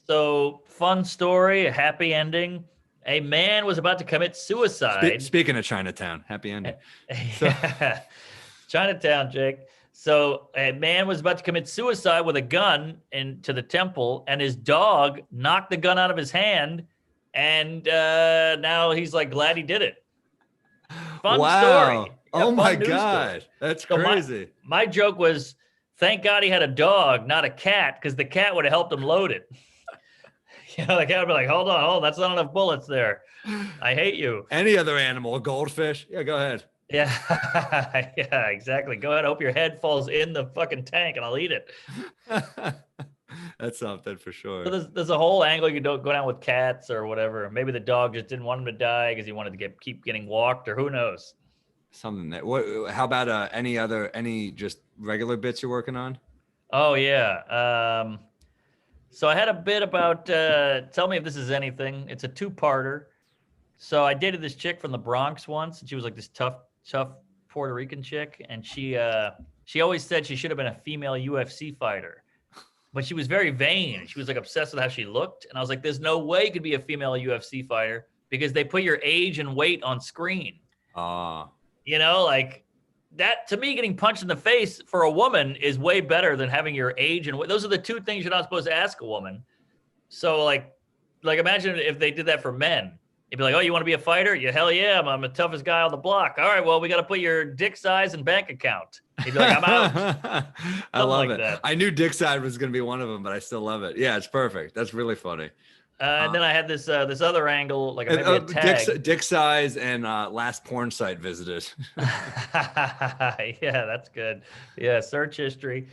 Speaker 2: So fun story, a happy ending. A man was about to commit suicide.
Speaker 1: Speaking of Chinatown, happy ending.
Speaker 2: Yeah. Chinatown, Jake. So a man was about to commit suicide with a gun into the temple, and his dog knocked the gun out of his hand, and now he's like glad he did it. Fun story.
Speaker 1: Oh my God, that's crazy.
Speaker 2: My joke was, thank God he had a dog, not a cat, because the cat would have helped him load it. The cat would be like, hold on, that's not enough bullets there. I hate you.
Speaker 1: Any other animal, a goldfish? Yeah, go ahead.
Speaker 2: Yeah, yeah, exactly. Go ahead, hope your head falls in the fucking tank and I'll eat it.
Speaker 1: That's something for sure.
Speaker 2: So there's a whole angle you don't go down with cats or whatever. Maybe the dog just didn't want him to die because he wanted to keep getting walked, or who knows.
Speaker 1: Something that. How about any just regular bits you're working on?
Speaker 2: Oh yeah. So I had a bit about. Tell me if this is anything. It's a two-parter. So I dated this chick from the Bronx once, and she was like this tough tough Puerto Rican chick, and she always said she should have been a female UFC fighter, but she was very vain, and she was like obsessed with how she looked. And I was like, "There's no way you could be a female UFC fighter because they put your age and weight on screen." You know, like that to me, getting punched in the face for a woman is way better than having your age and weight. Those are the two things you're not supposed to ask a woman. So like imagine if they did that for men. You'd be like, "Oh, you want to be a fighter? Yeah, hell yeah, I'm the toughest guy on the block." All right, well, we got to put your dick size and bank account. You'd be like, "I'm out."
Speaker 1: I love it. That. I knew dick size was going to be one of them, but I still love it. Yeah, it's perfect. That's really funny.
Speaker 2: And then I had this other angle, like maybe a tag.
Speaker 1: Dick size and last porn site visited.
Speaker 2: Yeah, that's good. Yeah, search history.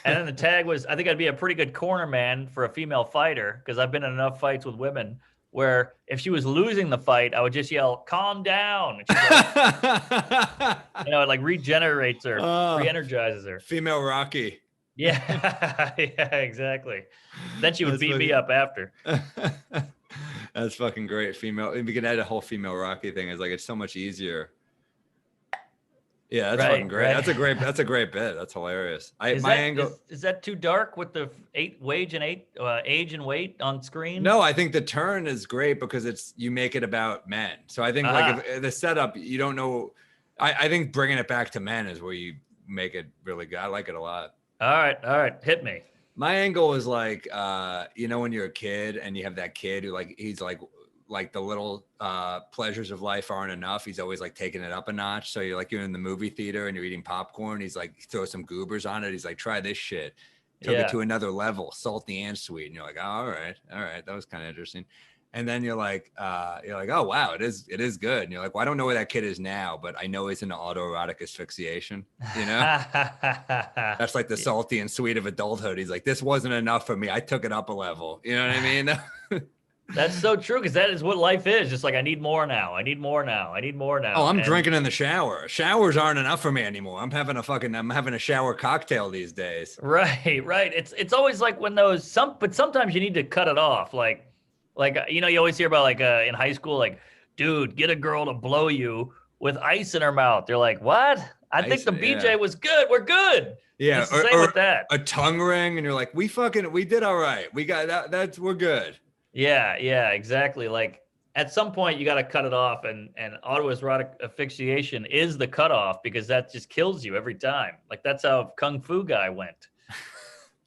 Speaker 2: And then the tag was, I think I'd be a pretty good corner man for a female fighter because I've been in enough fights with women where if she was losing the fight, I would just yell, "Calm down." And she's like, it like regenerates her, re-energizes her.
Speaker 1: Female Rocky.
Speaker 2: Yeah, yeah, exactly. Then she would beat me up after.
Speaker 1: That's fucking great. Female, we can add a whole female Rocky thing. It's like, it's so much easier. Yeah, that's fucking great. Right. That's a great bit. That's hilarious.
Speaker 2: Is that too dark with the age and weight on screen?
Speaker 1: No, I think the turn is great because you make it about men. So I think like if the setup, you don't know. I think bringing it back to men is where you make it really good. I like it a lot.
Speaker 2: All right, hit me.
Speaker 1: My angle is like, when you're a kid and you have that kid who he's like the little pleasures of life aren't enough. He's always like taking it up a notch. So you're in the movie theater and you're eating popcorn. He's like, throw some goobers on it. He's like, try this shit. Took it to another level, salty and sweet. And you're like, oh, all right. That was kind of interesting. And then you're like, oh wow, it is good. And you're like, well, I don't know where that kid is now, but I know he's into autoerotic asphyxiation. That's like the salty and sweet of adulthood. He's like, this wasn't enough for me. I took it up a level. You know what I mean?
Speaker 2: That's so true, because that is what life is. Just like, I need more now. I need more now.
Speaker 1: Oh, I'm drinking in the shower. Showers aren't enough for me anymore. I'm having a shower cocktail these days.
Speaker 2: Right. It's always like when but sometimes you need to cut it off. Like, you always hear about in high school, like, dude, get a girl to blow you with ice in her mouth. They're like, what? I think the BJ was good. We're good.
Speaker 1: Yeah.
Speaker 2: It's the same with that.
Speaker 1: A tongue ring. And you're like, we did all right. We got that. We're good.
Speaker 2: Yeah, exactly. Like at some point you got to cut it off, and autoerotic asphyxiation is the cutoff, because that just kills you every time. Like that's how Kung Fu Guy went.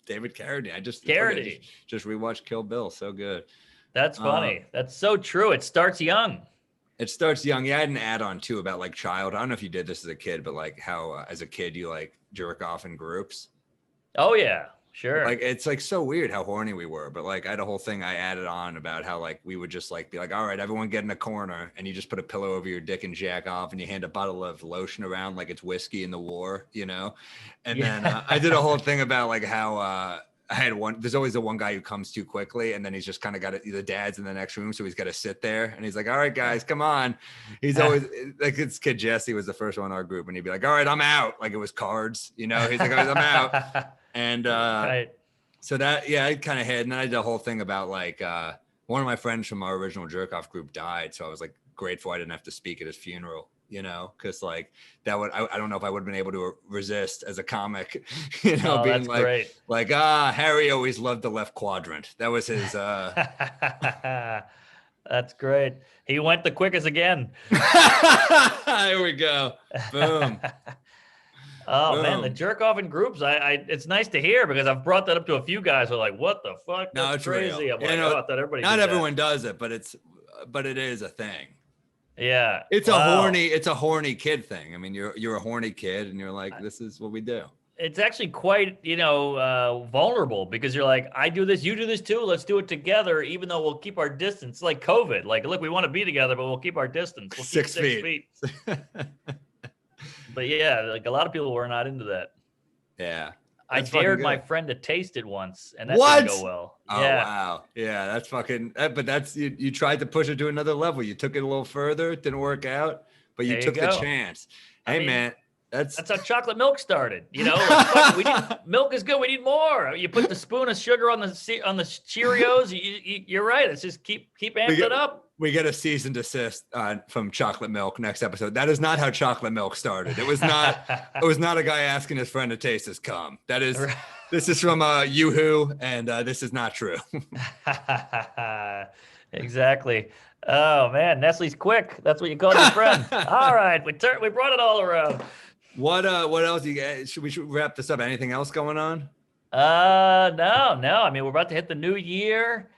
Speaker 1: David Carradine. I just rewatched Kill Bill. So good.
Speaker 2: That's funny. That's so true. It starts young.
Speaker 1: Yeah, I had an add-on too about like child. I don't know if you did this as a kid, but like how as a kid you like jerk off in groups.
Speaker 2: Oh yeah. Sure.
Speaker 1: Like, it's like so weird how horny we were, but like I had a whole thing I added on about how like we would just like be like, all right, everyone get in a corner, and you just put a pillow over your dick and jack off, and you hand a bottle of lotion around like it's whiskey in the war, And then I did a whole thing about like how there's always the one guy who comes too quickly, and then he's just kind of the dad's in the next room, so he's got to sit there, and he's like, all right guys, come on. He's always like, his kid Jesse was the first one in our group, and he'd be like, all right, I'm out, like it was cards, he's like, I'm out. And right. So that, I kind of had, and then I did a whole thing about like one of my friends from our original jerk off group died, so I was like grateful I didn't have to speak at his funeral, because like that would, I don't know if I would have been able to resist as a comic, being
Speaker 2: that's
Speaker 1: like
Speaker 2: great.
Speaker 1: Like Harry always loved the left quadrant. That was his
Speaker 2: That's great. He went the quickest again.
Speaker 1: Here we go. Boom.
Speaker 2: Oh
Speaker 1: Boom.
Speaker 2: Man, the jerk off in groups. It's nice to hear, because I've brought that up to a few guys who are like, "What the fuck? That's
Speaker 1: it's
Speaker 2: crazy."
Speaker 1: Real.
Speaker 2: I'm like, I thought everybody.
Speaker 1: Not everyone does it, but it is a thing.
Speaker 2: Yeah,
Speaker 1: it's a horny kid thing. I mean, you're a horny kid, and you're like, this is what we do.
Speaker 2: It's actually quite vulnerable, because you're like, I do this, you do this too. Let's do it together, even though we'll keep our distance. It's like COVID. Like, look, we want to be together, but we'll keep our distance. We'll keep
Speaker 1: 6 feet.
Speaker 2: But yeah, like a lot of people were not into that.
Speaker 1: Yeah.
Speaker 2: I dared my friend to taste it once, and that didn't go well.
Speaker 1: Oh, wow. Yeah, that's fucking, but that's, you tried to push it to another level. You took it a little further. It didn't work out, but you took the chance. Hey, man. That's how
Speaker 2: chocolate milk started. Like, fuck, milk is good. We need more. You put the spoon of sugar on the Cheerios. You're right. It's just keep amping it up.
Speaker 1: We get a cease and desist from Chocolate Milk next episode. That is not how Chocolate Milk started. It was not. It was not a guy asking his friend to taste his cum. That is. This is from Yoo-Hoo, and this is not true.
Speaker 2: Exactly. Oh man, Nestle's quick. That's what you call your friend. All right, we brought it all around.
Speaker 1: What else you guys? Should we wrap this up? Anything else going on?
Speaker 2: No. I mean, we're about to hit the new year.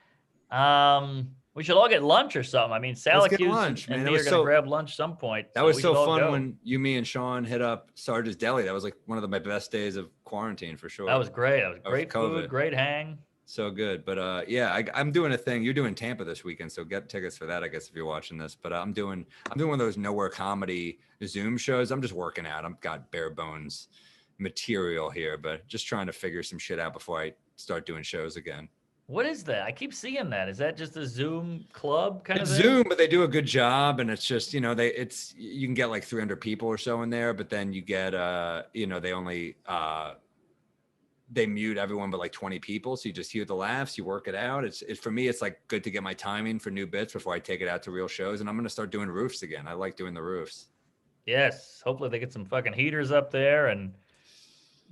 Speaker 2: We should all get lunch or something. I mean, Salacuse and me are gonna grab lunch some point.
Speaker 1: That was so fun when you, me, and Sean hit up Sarge's Deli. That was like one of my best days of quarantine for sure.
Speaker 2: That was great. That was great food, great hang.
Speaker 1: So good. But yeah, I'm doing a thing. You're doing Tampa this weekend, so get tickets for that, I guess, if you're watching this. But I'm doing one of those nowhere comedy Zoom shows. I'm just working out. I've got bare bones material here, but just trying to figure some shit out before I start doing shows again.
Speaker 2: What is that? I keep seeing that. Is that just a Zoom club kind of thing?
Speaker 1: Zoom, but they do a good job, and it's just, you can get like 300 people or so in there, but then you get they only they mute everyone but like 20 people, so you just hear the laughs, you work it out. It's for me, it's like good to get my timing for new bits before I take it out to real shows, and I'm gonna start doing roofs again. I like doing the roofs.
Speaker 2: Yes, hopefully they get some fucking heaters up there, and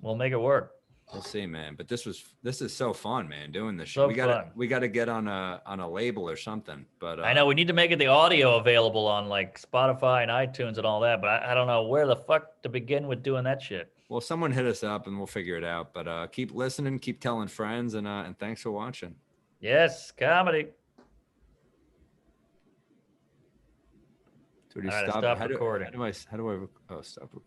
Speaker 2: we'll make it work.
Speaker 1: We'll see, man. But this is so fun, man. Doing this.
Speaker 2: So
Speaker 1: we gotta get on a label or something. But
Speaker 2: I know we need to make it the audio available on like Spotify and iTunes and all that. But I don't know where the fuck to begin with doing that shit.
Speaker 1: Well, someone hit us up and we'll figure it out. But keep listening, keep telling friends, and thanks for watching.
Speaker 2: Yes, comedy.
Speaker 1: Do we
Speaker 2: stop recording.
Speaker 1: How do I stop recording?